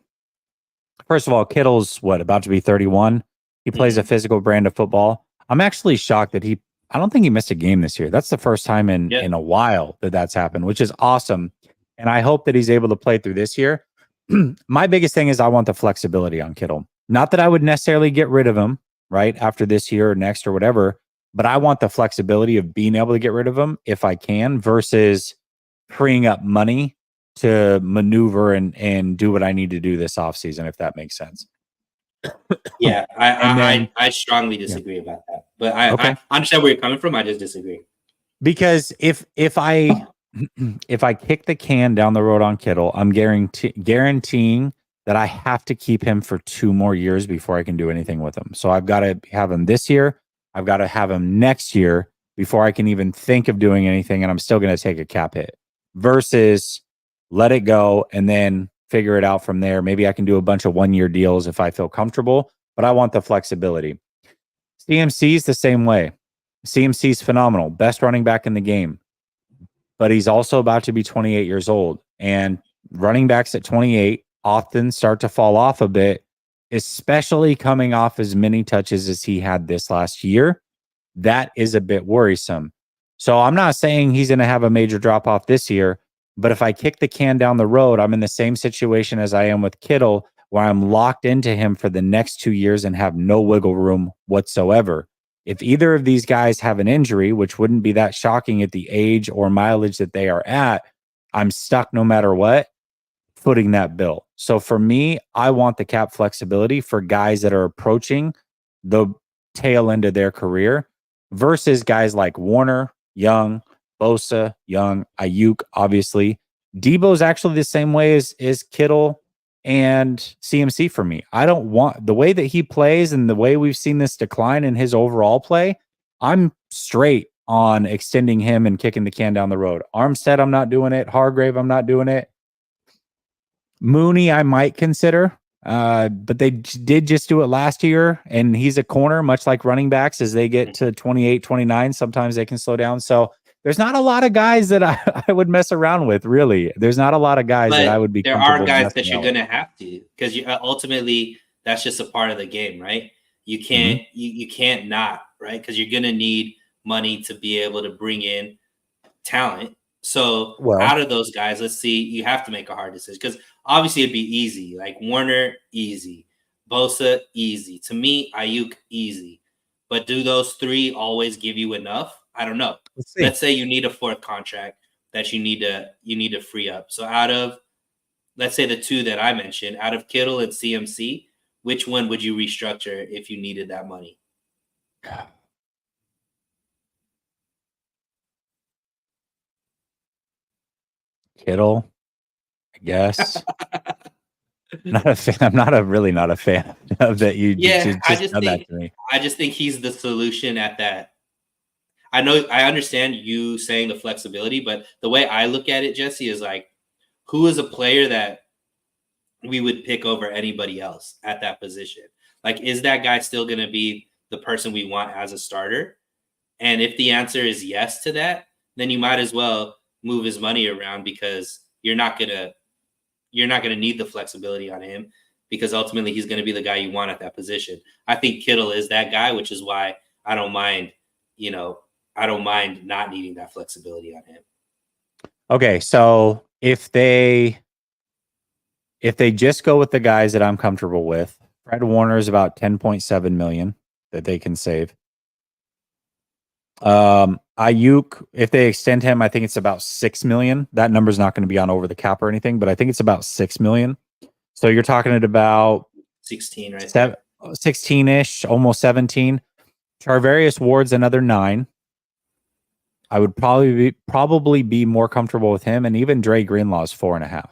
first of all, Kittle's about to be 31. He plays a physical brand of football. I'm actually shocked that I don't think he missed a game this year. That's the first time in a while that's happened, which is awesome. And I hope that he's able to play through this year. My biggest thing is I want the flexibility on Kittle. Not that I would necessarily get rid of him right after this year or next or whatever, but I want the flexibility of being able to get rid of him if I can, versus freeing up money to maneuver and do what I need to do this offseason, if that makes sense. Yeah, I strongly disagree about that. But I understand where you're coming from. I just disagree. Because if I kick the can down the road on Kittle, I'm guaranteeing that I have to keep him for 2 more years before I can do anything with him. So I've got to have him this year. I've got to have him next year before I can even think of doing anything, and I'm still going to take a cap hit. Versus let it go and then figure it out from there. Maybe I can do a bunch of 1-year deals if I feel comfortable, but I want the flexibility. CMC's the same way. CMC's phenomenal. Best running back in the game. But he's also about to be 28 years old. And running backs at 28 often start to fall off a bit, especially coming off as many touches as he had this last year. That is a bit worrisome. So I'm not saying he's going to have a major drop off this year, but if I kick the can down the road, I'm in the same situation as I am with Kittle, where I'm locked into him for the next 2 years and have no wiggle room whatsoever. If either of these guys have an injury, which wouldn't be that shocking at the age or mileage that they are at, I'm stuck no matter what, footing that bill. So for me, I want the cap flexibility for guys that are approaching the tail end of their career. versus guys like Warner, Young, Bosa, Young, Ayuk, obviously. Debo's actually the same way as Kittle and CMC for me. I don't want the way that he plays and the way we've seen this decline in his overall play. I'm straight on extending him and kicking the can down the road. Armstead, I'm not doing it. Hargrave, I'm not doing it. Mooney, I might consider, but they did just do it last year, and he's a corner, much like running backs. As they get to 28, 29, sometimes they can slow down. So there's not a lot of guys that I would mess around with, really. There's not a lot of guys that I But would be there are comfortable guys that messing you're out with. going to have to, because you ultimately that's just a part of the game, right? You Mhm. can't you can't not, right? Because you're going to need money to be able to bring in talent. So Well, out of those guys, let's see, you have to make a hard decision because obviously it'd be easy. Like Warner, easy. Bosa, easy. To me, Ayuk, easy. But do those three always give you enough? I don't know. let's see. Let's say you need a fourth contract that you need to free up. So out of, let's say, the two that I mentioned, out of Kittle and CMC, which one would you restructure if you needed that money? Kittle, I guess. Not a fan. I'm really not a fan of that. You Yeah, just done that to me. I just think he's the solution at that. I understand you saying the flexibility, but the way I look at it, Jesse, is like, who is a player that we would pick over anybody else at that position? Like, is that guy still going to be the person we want as a starter? And if the answer is yes to that, then you might as well move his money around because you're not gonna need the flexibility on him because ultimately he's going to be the guy you want at that position. I think Kittle is that guy, which is why I don't mind, I don't mind not needing that flexibility on him. Okay, so if they just go with the guys that I'm comfortable with, Fred Warner is about 10.7 million that they can save. Ayuk, if they extend him, I think it's about 6 million. That number's not going to be on over the cap or anything, but I think it's about 6 million. So you're talking at about 16 right there. 16-ish, almost 17. Charvarius Ward's another 9. I would probably be more comfortable with him, and even Dre Greenlaw's 4.5.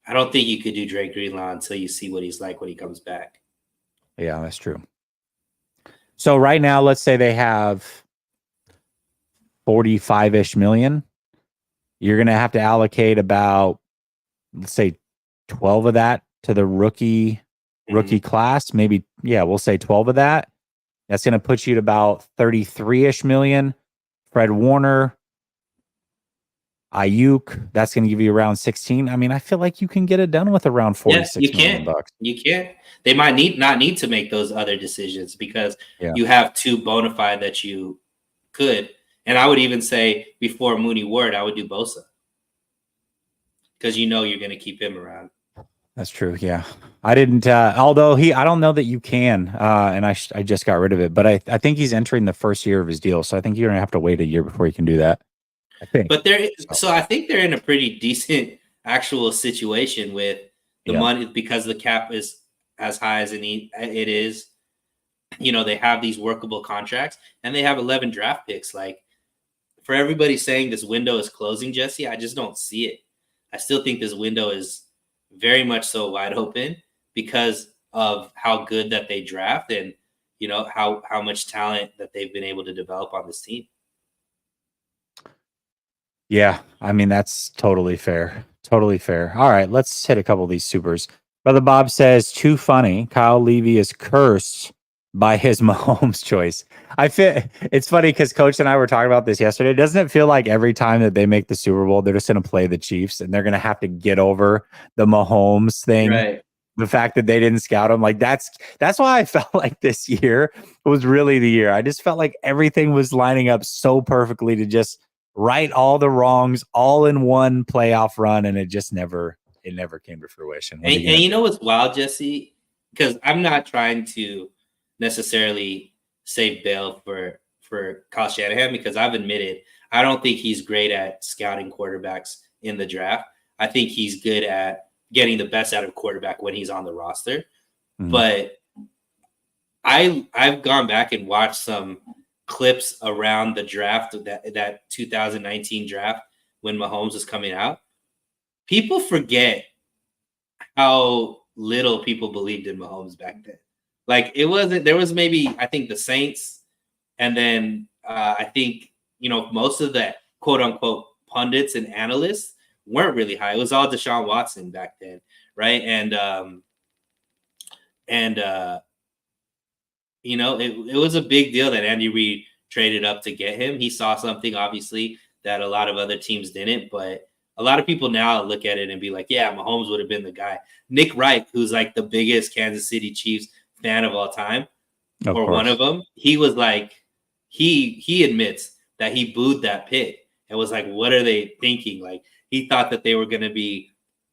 I don't think you could do Drake Greenlaw until you see what he's like when he comes back. Yeah, that's true. So right now, let's say they have 45-ish million. You're going to have to allocate about, let's say, 12 of that to the rookie class. Maybe, yeah, we'll say 12 of that. That's going to put you at about 33-ish million. Fred Warner, Ayuk, that's going to give you around 16. I mean, I feel like you can get it done with around 46 million bucks. You can't. They might not need to make those other decisions because you have two bona fide that you could. And I would even say before Mooney Ward, I would do Bosa because you're going to keep him around. That's true. Yeah. I didn't, although I don't know that you can, and I just got rid of it, but I think he's entering the first year of his deal. So I think you're going to have to wait a year before you can do that. I think. But so I think they're in a pretty decent actual situation with the money because the cap is as high as it is. They have these workable contracts and they have 11 draft picks. Like, for everybody saying this window is closing, Jesse, I just don't see it. I still think this window is very much so wide open because of how good that they draft and how much talent that they've been able to develop on this team. Yeah, I mean, that's totally fair. Totally fair. All right, let's hit a couple of these supers. Brother Bob says, too funny. Kyle Levy is cursed by his Mahomes choice. It's funny because Coach and I were talking about this yesterday. Doesn't it feel like every time that they make the Super Bowl, they're just going to play the Chiefs and they're going to have to get over the Mahomes thing? Right. The fact that they didn't scout him, like that's why I felt like this year was really the year. I just felt like everything was lining up so perfectly to just right all the wrongs all in one playoff run, and it never came to fruition. And you know what's wild, Jesse? Because I'm not trying to necessarily save bail for Kyle Shanahan because I've admitted I don't think he's great at scouting quarterbacks in the draft. I think he's good at getting the best out of quarterback when he's on the roster. Mm-hmm. But I've gone back and watched some clips around the draft, that 2019 draft when Mahomes was coming out, people forget how little people believed in Mahomes back then. Like there was maybe, I think, the Saints, and then I think, most of the quote unquote pundits and analysts weren't really high. It was all Deshaun Watson back then, right? And it was a big deal that Andy Reid traded up to get him. He saw something, obviously, that a lot of other teams didn't, but a lot of people now look at it and be like, yeah, Mahomes would have been the guy. Nick Wright, who's like the biggest Kansas City Chiefs fan of all time, one of them, he was like, he admits that he booed that pick and was like, what are they thinking? Like, he thought that they were going to be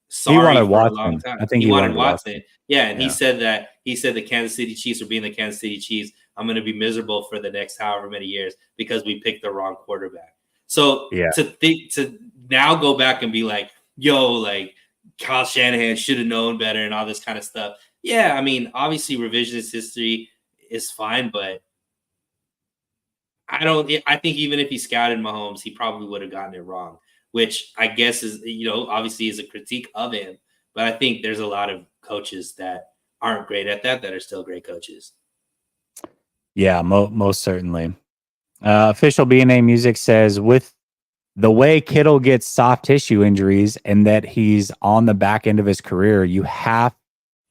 sorry for a long time. I think he wanted Watson. Yeah, and he said the Kansas City Chiefs are being the Kansas City Chiefs. I'm going to be miserable for the next however many years because we picked the wrong quarterback. So to now go back and be like, yo, like Kyle Shanahan should have known better and all this kind of stuff. Yeah, I mean, obviously revisionist history is fine, but I think even if he scouted Mahomes, he probably would have gotten it wrong, which I guess is, obviously is a critique of him. But I think there's a lot of coaches that aren't great at that are still great coaches. Yeah, most certainly. Official BNA Music says, with the way Kittle gets soft tissue injuries and that he's on the back end of his career, you have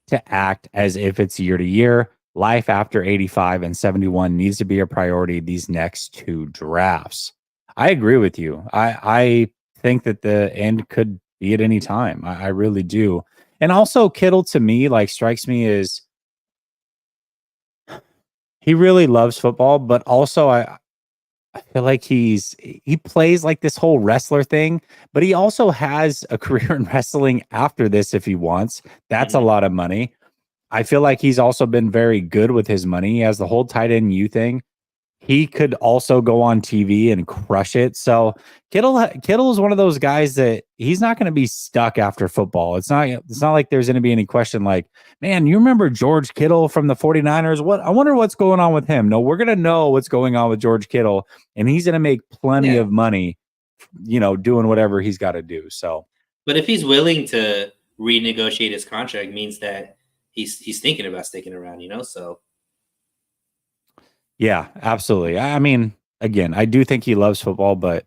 to act as if it's year to year. Life after 85 and 71 needs to be a priority these next two drafts. I agree with you. I think that the end could be at any time. I really do. And also Kittle, to me, like, strikes me as he really loves football, but also I feel like he plays like this whole wrestler thing, but he also has a career in wrestling after this if he wants. That's a lot of money. I feel like he's also been very good with his money. He has the whole tight end U thing. He could also go on TV and crush it. So Kittle is one of those guys that he's not going to be stuck after football. It's not like there's going to be any question like, man, you remember George Kittle from the 49ers? I wonder what's going on with him. No, we're going to know what's going on with George Kittle, and he's going to make plenty of money, doing whatever he's got to do. So, but if he's willing to renegotiate his contract, means that he's thinking about sticking around, so. Yeah, absolutely. I mean, again, I do think he loves football, but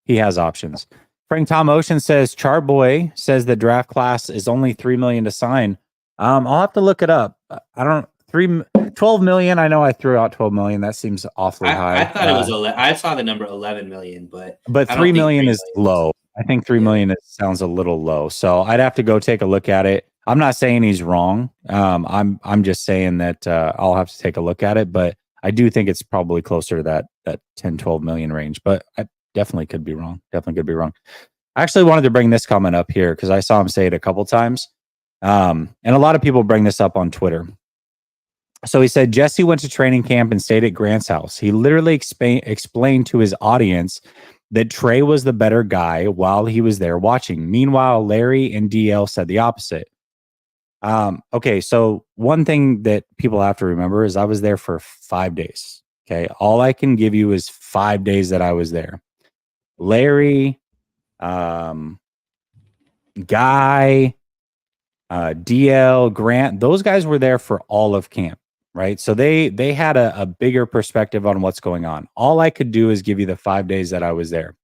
he has options. Frank Tom Ocean says Charboy says the draft class is only $3 million to sign. I'll have to look it up. I don't 12 million. I know I threw out 12 million. That seems awfully high. I thought it was I saw the number 11 million, but 3 million is low. I think 3 million sounds a little low. So I'd have to go take a look at it. I'm not saying he's wrong. I'm just saying that I'll have to take a look at it, but I do think it's probably closer to that 10, 12 million range, but I definitely could be wrong. I actually wanted to bring this comment up here because I saw him say it a couple times. And a lot of people bring this up on Twitter. So he said, Jesse went to training camp and stayed at Grant's house. He literally explained to his audience that Trey was the better guy while he was there watching. Meanwhile, Larry and DL said the opposite. Okay, so one thing that people have to remember is I was there for 5 days. Okay, all I can give you is 5 days that I was there. Larry, Guy, DL, Grant, those guys were there for all of camp, right? So they had a bigger perspective on what's going on. All I could do is give you the 5 days that I was there.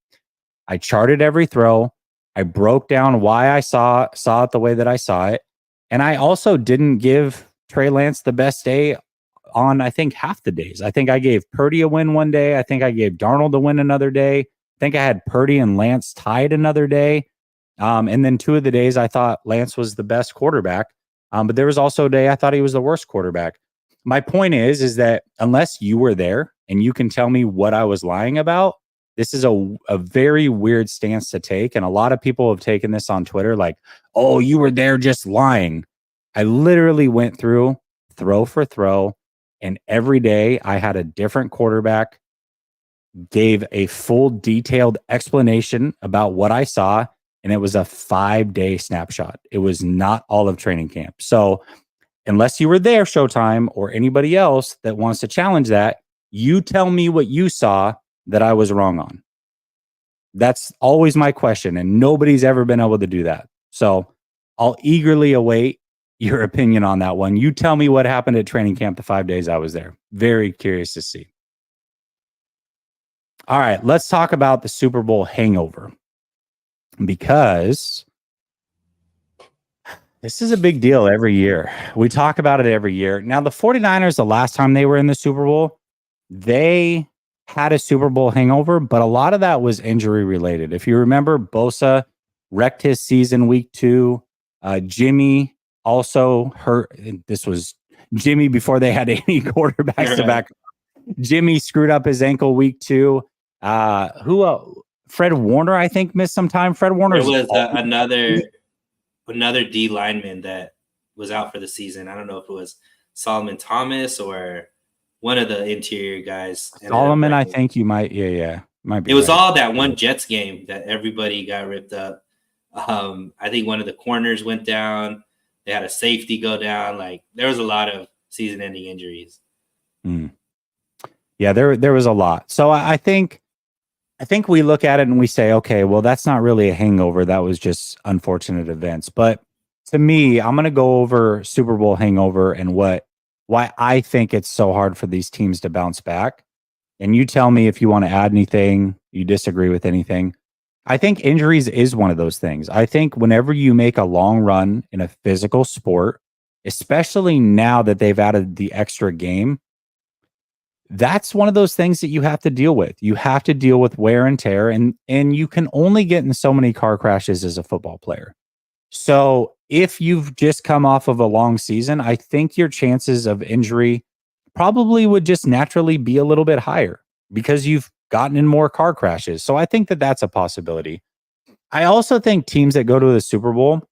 I charted every throw. I broke down why I saw it the way that I saw it. And I also didn't give Trey Lance the best day on, I think, half the days. I think I gave Purdy a win one day. I think I gave Darnold a win another day. I think I had Purdy and Lance tied another day. And then 2 of the days I thought Lance was the best quarterback. But there was also a day I thought he was the worst quarterback. My point is that unless you were there and you can tell me what I was lying about, this is a very weird stance to take. And a lot of people have taken this on Twitter like, oh, you were there just lying. I literally went through throw for throw, and every day I had a different quarterback, gave a full detailed explanation about what I saw, and it was a 5-day snapshot. It was not all of training camp. So unless you were there, Showtime, or anybody else that wants to challenge that, You tell me what you saw that I was wrong on. That's always my question, and nobody's ever been able to do that. So I'll eagerly await your opinion on that one. You tell me what happened at training camp the 5 days I was there. Very curious to see. All right, let's talk about the Super Bowl hangover, because this is a big deal every year. We talk about it every year. Now, the 49ers, the last time they were in the Super Bowl, they had a Super Bowl hangover, but a lot of that was injury related. If you remember, Bosa wrecked his season week 2. Jimmy also hurt. This was Jimmy before they had any quarterbacks to back. Jimmy screwed up his ankle week 2. Fred Warner, I think, missed some time. Fred Warner was another D lineman that was out for the season. I don't know if it was Solomon Thomas or one of the interior guys. Solomon, I think you might. Yeah. Might be. It was all that one Jets game that everybody got ripped up. I think one of the corners went down. They had a safety go down. Like, there was a lot of season-ending injuries. Yeah, there was a lot. So I think we look at it and we say, okay, well, that's not really a hangover. That was just unfortunate events. But to me, I'm going to go over Super Bowl hangover and why I think it's so hard for these teams to bounce back. And you tell me if you want to add anything, you disagree with anything. I think injuries is one of those things. I think whenever you make a long run in a physical sport, especially now that they've added the extra game, that's one of those things that you have to deal with. You have to deal with wear and tear, and you can only get in so many car crashes as a football player. So if you've just come off of a long season, I think your chances of injury probably would just naturally be a little bit higher because you've gotten in more car crashes. So I think that that's a possibility. I also think teams that go to the Super Bowl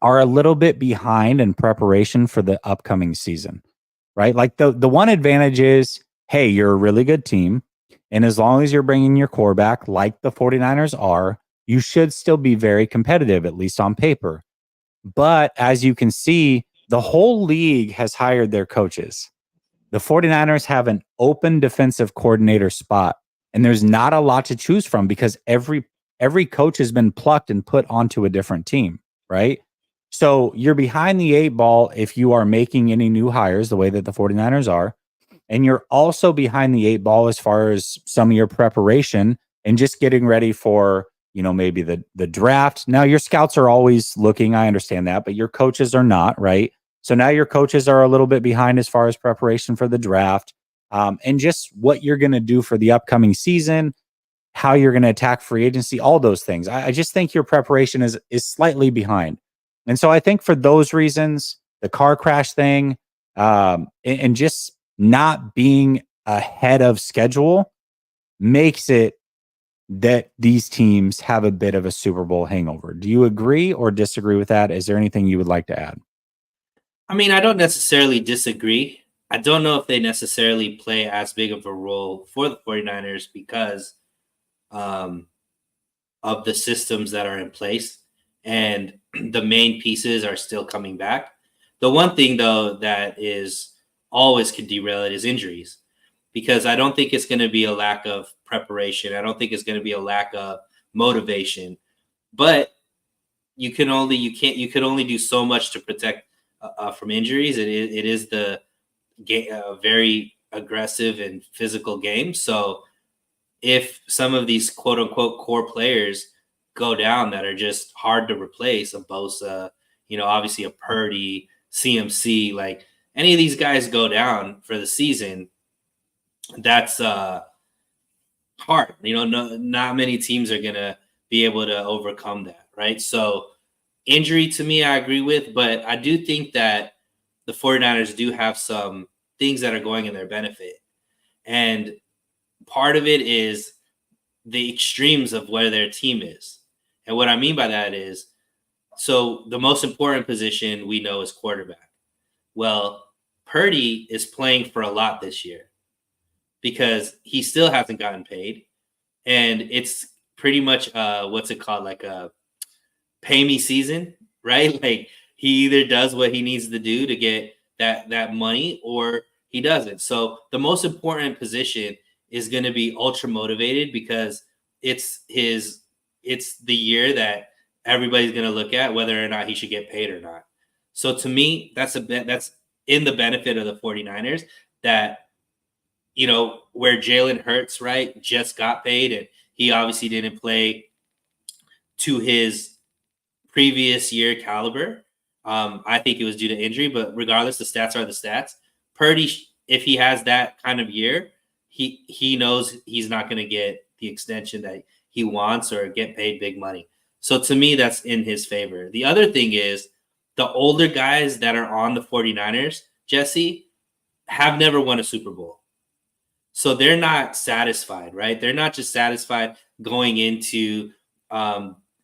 are a little bit behind in preparation for the upcoming season, right? Like the one advantage is, hey, you're a really good team. And as long as you're bringing your core back like the 49ers are, you should still be very competitive, at least on paper. But as you can see, the whole league has hired their coaches. The 49ers have an open defensive coordinator spot, and there's not a lot to choose from because every coach has been plucked and put onto a different team, right? So you're behind the 8 ball if you are making any new hires the way that the 49ers are. And you're also behind the 8 ball as far as some of your preparation and just getting ready for, maybe the draft. Now, your scouts are always looking. I understand that, but your coaches are not, right? So now your coaches are a little bit behind as far as preparation for the draft, and just what you're going to do for the upcoming season, how you're going to attack free agency, all those things. I just think your preparation is slightly behind. And so I think for those reasons, the car crash thing, and just not being ahead of schedule makes it that these teams have a bit of a Super Bowl hangover. Do you agree or disagree with that? Is there anything you would like to add? I mean, I don't necessarily disagree. I don't know if they necessarily play as big of a role for the 49ers because of the systems that are in place and the main pieces are still coming back. The one thing, though, that is always can derail it is injuries, because I don't think it's going to be a lack of preparation. I don't think it's going to be a lack of motivation, but you could only do so much to protect from injuries. It is the very aggressive and physical game. So if some of these quote unquote core players go down that are just hard to replace, a Bosa, obviously a Purdy, CMC, like any of these guys go down for the season, that's hard. Not many teams are going to be able to overcome that, right? So injury to me, I agree with, but I do think that the 49ers do have some things that are going in their benefit. And part of it is the extremes of where their team is. And what I mean by that is, so the most important position we know is quarterback. Well, Purdy is playing for a lot this year because he still hasn't gotten paid. And it's pretty much, what's it called? Like a pay me season, right? Like he either does what he needs to do to get that money, or He doesn't. So the most important position is going to be ultra motivated because it's the year that everybody's going to look at whether or not he should get paid or not. So to me, that's in the benefit of the 49ers that, where Jalen Hurts, right, just got paid and he obviously didn't play to his previous year caliber. I think it was due to injury, but regardless, the stats are the stats. Purdy, if he has that kind of year, he knows he's not going to get the extension that he wants or get paid big money. So to me, that's in his favor. The other thing is the older guys that are on the 49ers, Jesse, have never won a Super Bowl. So they're not satisfied, right? They're not just satisfied going into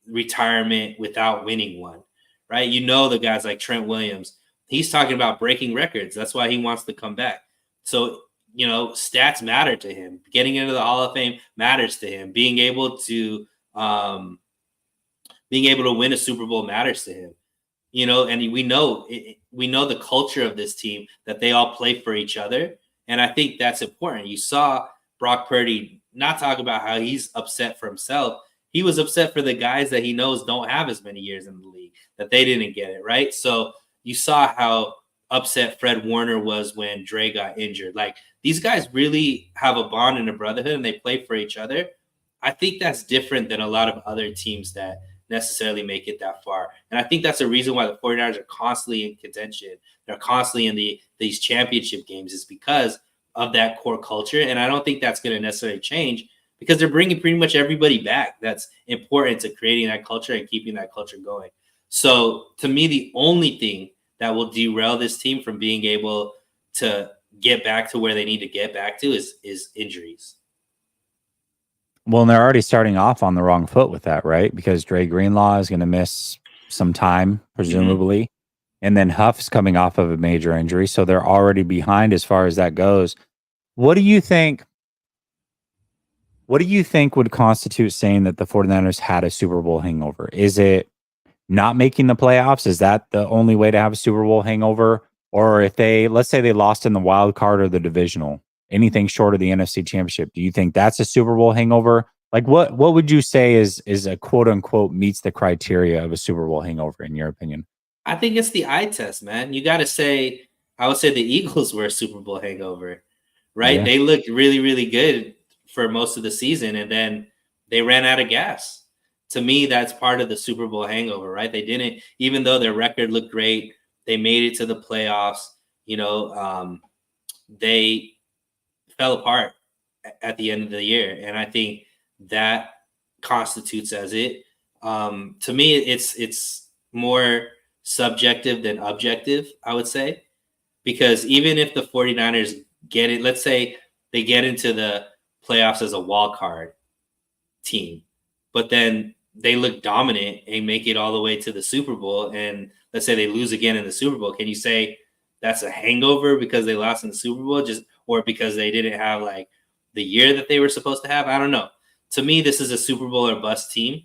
retirement without winning one, right? The guys like Trent Williams, he's talking about breaking records. That's why he wants to come back. So, stats matter to him. Getting into the Hall of Fame matters to him. Being able to win a Super Bowl matters to him. And we know the culture of this team, that they all play for each other. And I think that's important. You saw Brock Purdy not talk about how he's upset for himself. He was upset for the guys that he knows don't have as many years in the league, that they didn't get it, right? So you saw how upset Fred Warner was when Dre got injured. Like, these guys really have a bond and a brotherhood, and they play for each other. I think that's different than a lot of other teams that necessarily make it that far. And I think that's a reason why the 49ers are constantly in contention. They're constantly in these championship games, is because of that core culture. And I don't think that's going to necessarily change, because they're bringing pretty much everybody back that's important to creating that culture and keeping that culture going. So to me, the only thing that will derail this team from being able to get back to where they need to get back to is injuries. Well, and they're already starting off on the wrong foot with that, right? Because Dre Greenlaw is going to miss some time, presumably. Mm-hmm. And then Huff's coming off of a major injury. So they're already behind as far as that goes. What do you think would constitute saying that the 49ers had a Super Bowl hangover? Is it not making the playoffs? Is that the only way to have a Super Bowl hangover? Or if let's say they lost in the wild card or the divisional, anything short of the NFC Championship, do you think that's a Super Bowl hangover? Like, what would you say is a quote unquote meets the criteria of a Super Bowl hangover in your opinion? I think it's the eye test, man. You got to say, I would say the Eagles were a Super Bowl hangover, right? Yeah. They looked really, really good for most of the season, and then they ran out of gas. To me, that's part of the Super Bowl hangover, right? They didn't, even though their record looked great, they made it to the playoffs. They fell apart at the end of the year, and I think that constitutes as it. To me, it's more subjective than objective, I would say, because even if the 49ers get it, let's say they get into the playoffs as a wild card team, but then they look dominant and make it all the way to the Super Bowl, and let's say they lose again in the Super Bowl, can you say that's a hangover because they lost in the Super Bowl, or because they didn't have like the year that they were supposed to have? I don't know. To me, this is a Super Bowl or bust team.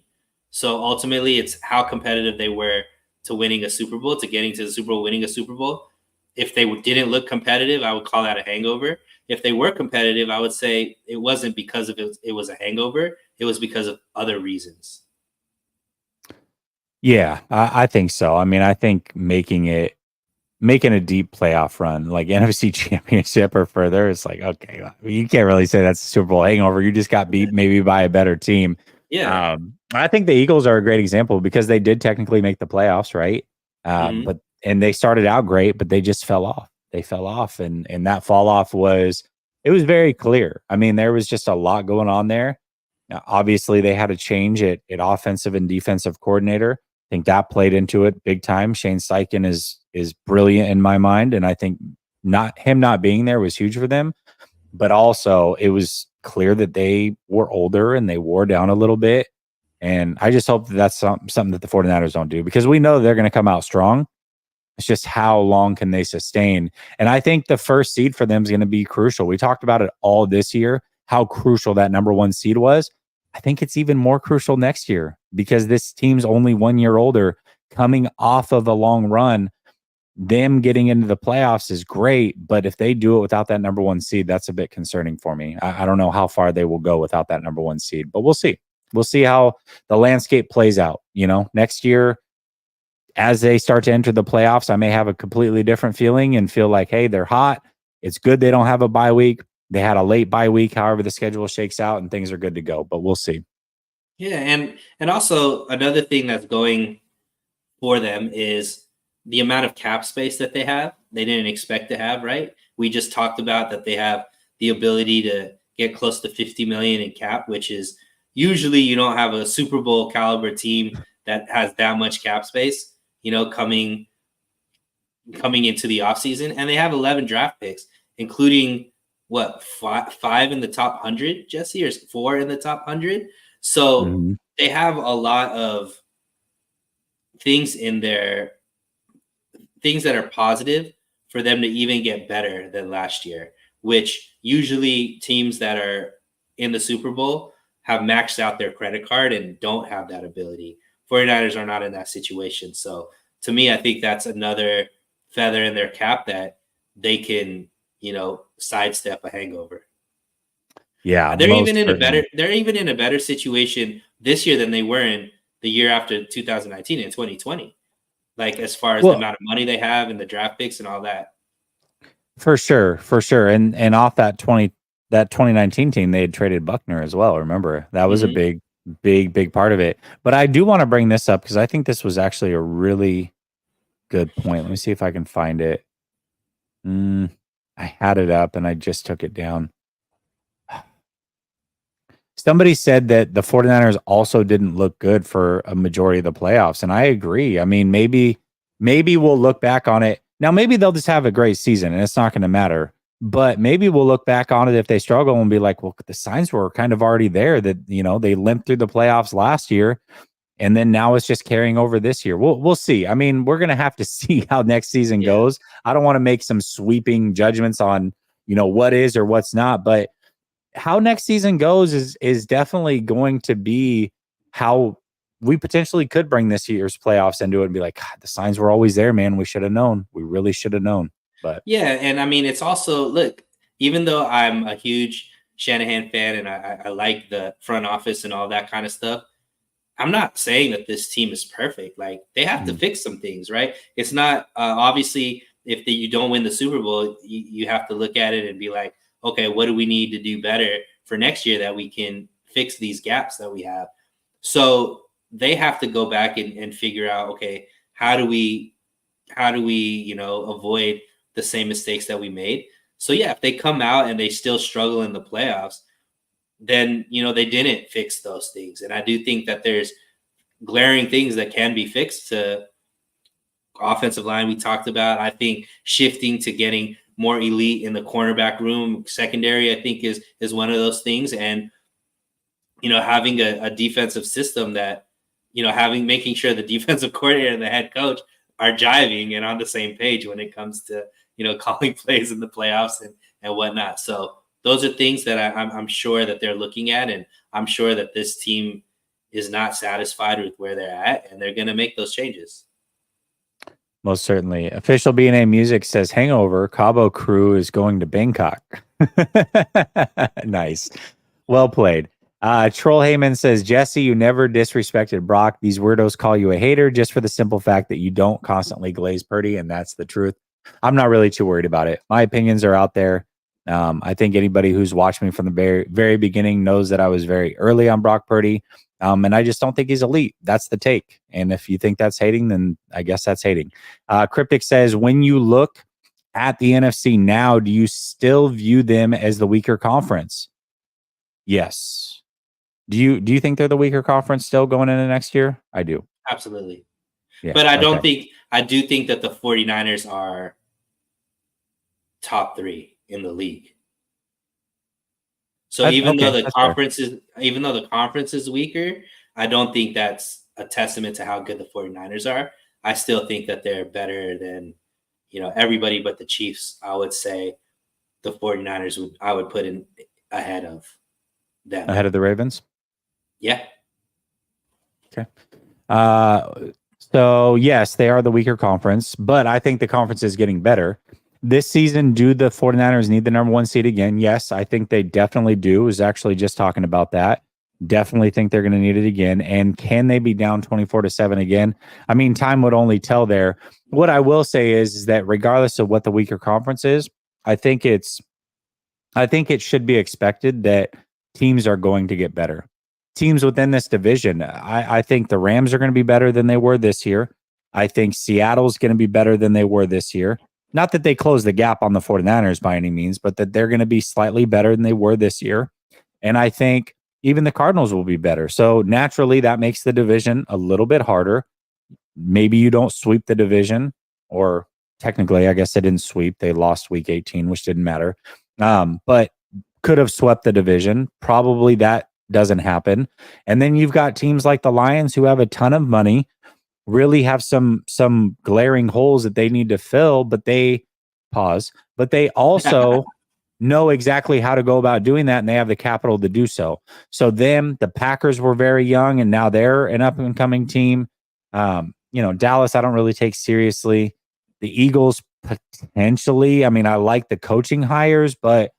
So ultimately, it's how competitive they were to winning a Super Bowl, to getting to the Super Bowl, winning a Super Bowl. If they didn't look competitive, I would call that a hangover. If they were competitive, I would say it wasn't because of it was a hangover. It was because of other reasons. Yeah, I think so. I mean, I think making a deep playoff run, like NFC Championship or further, it's like, okay, you can't really say that's a Super Bowl hangover. You just got beat maybe by a better team. Yeah. I think the Eagles are a great example because they did technically make the playoffs, right? But they started out great, but they just fell off. They fell off, and that fall off was very clear. I mean, there was just a lot going on there. Now, obviously, they had a change at offensive and defensive coordinator. I think that played into it big time. Shane Steichen is brilliant in my mind, and I think not being there was huge for them. But also, it was clear that they were older and they wore down a little bit. And I just hope that that's something that the 49ers don't do, because we know they're going to come out strong. It's just how long can they sustain? And I think the first seed for them is going to be crucial. We talked about it all this year, how crucial that number one seed was. I think it's even more crucial next year because this team's only 1 year older, coming off of a long run. them getting into the playoffs is great, but if they do it without that number one seed, that's a bit concerning for me. I don't know how far they will go without that number one seed, but we'll see. We'll see how the landscape plays out. Next year, as they start to enter the playoffs, I may have a completely different feeling and feel like, hey, they're hot. It's good they don't have a bye week. They had a late bye week, however the schedule shakes out, and things are good to go, but we'll see. Yeah, and also another thing that's going for them is the amount of cap space that they have. They didn't expect to have, right? We just talked about that they have the ability to get close to 50 million in cap, which is usually you don't have a Super Bowl caliber team that has that much cap space, coming into the offseason. And they have 11 draft picks, including what, five in the top 100, Jesse, or 4 in the top 100. So they have a lot of things in there, things that are positive for them to even get better than last year, which usually teams that are in the Super Bowl have maxed out their credit card and don't have that ability. 49ers are not in that situation. So to me, I think that's another feather in their cap that they can, sidestep a hangover. Yeah, they're even in a better situation this year than they were in the year after 2019 and 2020. Like as far as the amount of money they have and the draft picks and all that. For sure. And off that 2019 team, they had traded Buckner as well. Remember, that was a big part of it. But I do want to bring this up because I think this was actually a really good point. Let me see if I can find it. I had it up and I just took it down. Somebody said that the 49ers also didn't look good for a majority of the playoffs. And I agree. I mean, maybe we'll look back on it. Now, maybe they'll just have a great season and it's not going to matter. But maybe we'll look back on it if they struggle and be like, well, the signs were kind of already there that, they limped through the playoffs last year. And then now it's just carrying over this year. We'll see. I mean, we're going to have to see how next season goes. I don't want to make some sweeping judgments on, what is or what's not. But how next season goes is definitely going to be how we potentially could bring this year's playoffs into it and be like, God, the signs were always there, man. We should have known. We really should have known. But yeah, and I mean, it's also, look, even though I'm a huge Shanahan fan and I like the front office and all that kind of stuff, I'm not saying that this team is perfect. Like they have to fix some things, right? It's not obviously if you don't win the Super Bowl, you have to look at it and be like, okay, what do we need to do better for next year that we can fix these gaps that we have? So they have to go back and figure out, okay, how do we, avoid the same mistakes that we made? So yeah, if they come out and they still struggle in the playoffs, then, they didn't fix those things. And I do think that there's glaring things that can be fixed to offensive line. We talked about, I think shifting to getting more elite in the cornerback room, secondary, I think is one of those things. And, having a defensive system that, making sure the defensive coordinator and the head coach are jiving and on the same page when it comes to, calling plays in the playoffs and whatnot. So those are things that I'm sure that they're looking at. And I'm sure that this team is not satisfied with where they're at and they're going to make those changes. Most certainly. Official B&A Music says Hangover, Cabo crew is going to Bangkok. Nice. Well played. Troll Heyman says, Jesse, you never disrespected Brock. These weirdos call you a hater just for the simple fact that you don't constantly glaze Purdy, and that's the truth. I'm not really too worried about it. My opinions are out there. I think anybody who's watched me from the very, very beginning knows that I was very early on Brock Purdy. And I just don't think he's elite. That's the take. And if you think that's hating, then I guess that's hating. Cryptic says, when you look at the NFC now, do you still view them as the weaker conference? Yes. Do you think they're the weaker conference still going into next year? I do. Absolutely. Yeah, but I do think that the 49ers are top 3 in the league. So even though the conference is weaker, I don't think that's a testament to how good the 49ers are. I still think that they're better than, everybody but the Chiefs. I would say the 49ers I would put in ahead of them. Ahead of the Ravens? Yeah. Okay. So, yes, they are the weaker conference, but I think the conference is getting better. This season, do the 49ers need the number one seed again? Yes, I think they definitely do. I was actually just talking about that. Definitely think they're going to need it again. And can they be down 24-7 again? I mean, time would only tell there. What I will say is that regardless of what the weaker conference is, I think it should be expected that teams are going to get better. Teams within this division, I think the Rams are going to be better than they were this year. I think Seattle's going to be better than they were this year. Not that they close the gap on the 49ers by any means, but that they're going to be slightly better than they were this year. And I think even the Cardinals will be better. So naturally, that makes the division a little bit harder. Maybe you don't sweep the division, or technically, I guess they didn't sweep. They lost week 18, which didn't matter. But could have swept the division. Probably that doesn't happen. And then you've got teams like the Lions who have a ton of money, really have some glaring holes that they need to fill, but they also know exactly how to go about doing that, and they have the capital to do so. So the Packers were very young, and now they're an up and coming team. Dallas, I don't really take seriously. The Eagles potentially. I mean, I like the coaching hires, but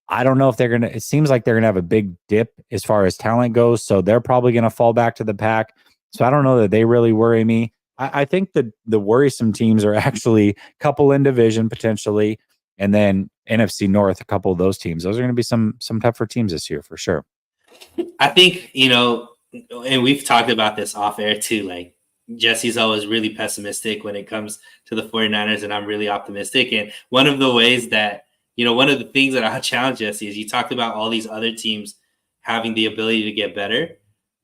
I don't know if it seems like they're going to have a big dip as far as talent goes. So they're probably going to fall back to the pack. So I don't know that they really worry me. I think the worrisome teams are actually a couple in division potentially, and then NFC North, a couple of those teams. Those are going to be some tougher teams this year for sure. I think, and we've talked about this off air too, like Jesse's always really pessimistic when it comes to the 49ers, and I'm really optimistic. And one of the ways that, one of the things that I challenge Jesse is you talked about all these other teams having the ability to get better,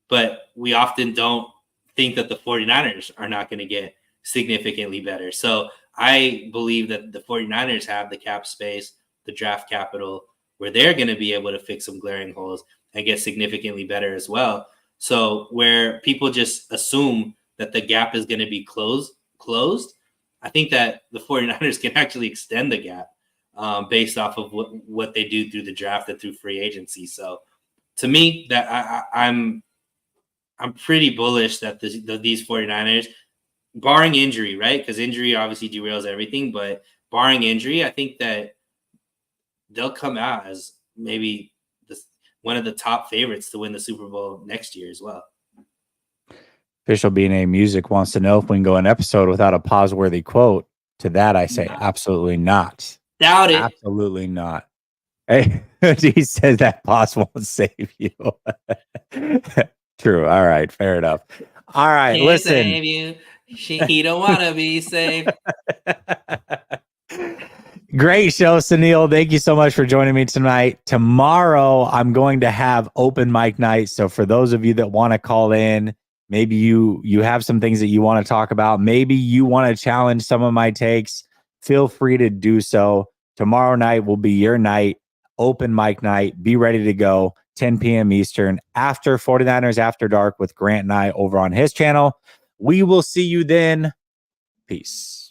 but we often don't think that the 49ers are not going to get significantly better. So I believe that the 49ers have the cap space, the draft capital, where they're going to be able to fix some glaring holes and get significantly better as well. So where people just assume that the gap is going to be closed, I think that the 49ers can actually extend the gap based off of what they do through the draft and through free agency. So to me, that I'm pretty bullish that these 49ers, barring injury, right? Because injury obviously derails everything, but barring injury, I think that they'll come out as maybe one of the top favorites to win the Super Bowl next year as well. Official B&A Music wants to know if we can go an episode without a pause-worthy quote. To that, I say absolutely not. Doubt it. Absolutely not. Hey, he says that pause won't save you. True. All right. Fair enough. All right. Can't listen. Save you. He don't want to be saved. Great show, Sunil. Thank you so much for joining me tonight. Tomorrow, I'm going to have open mic night. So for those of you that want to call in, maybe you have some things that you want to talk about. Maybe you want to challenge some of my takes. Feel free to do so. Tomorrow night will be your night. Open mic night. Be ready to go. 10 p.m. Eastern after 49ers After Dark with Grant and I over on his channel. We will see you then. Peace.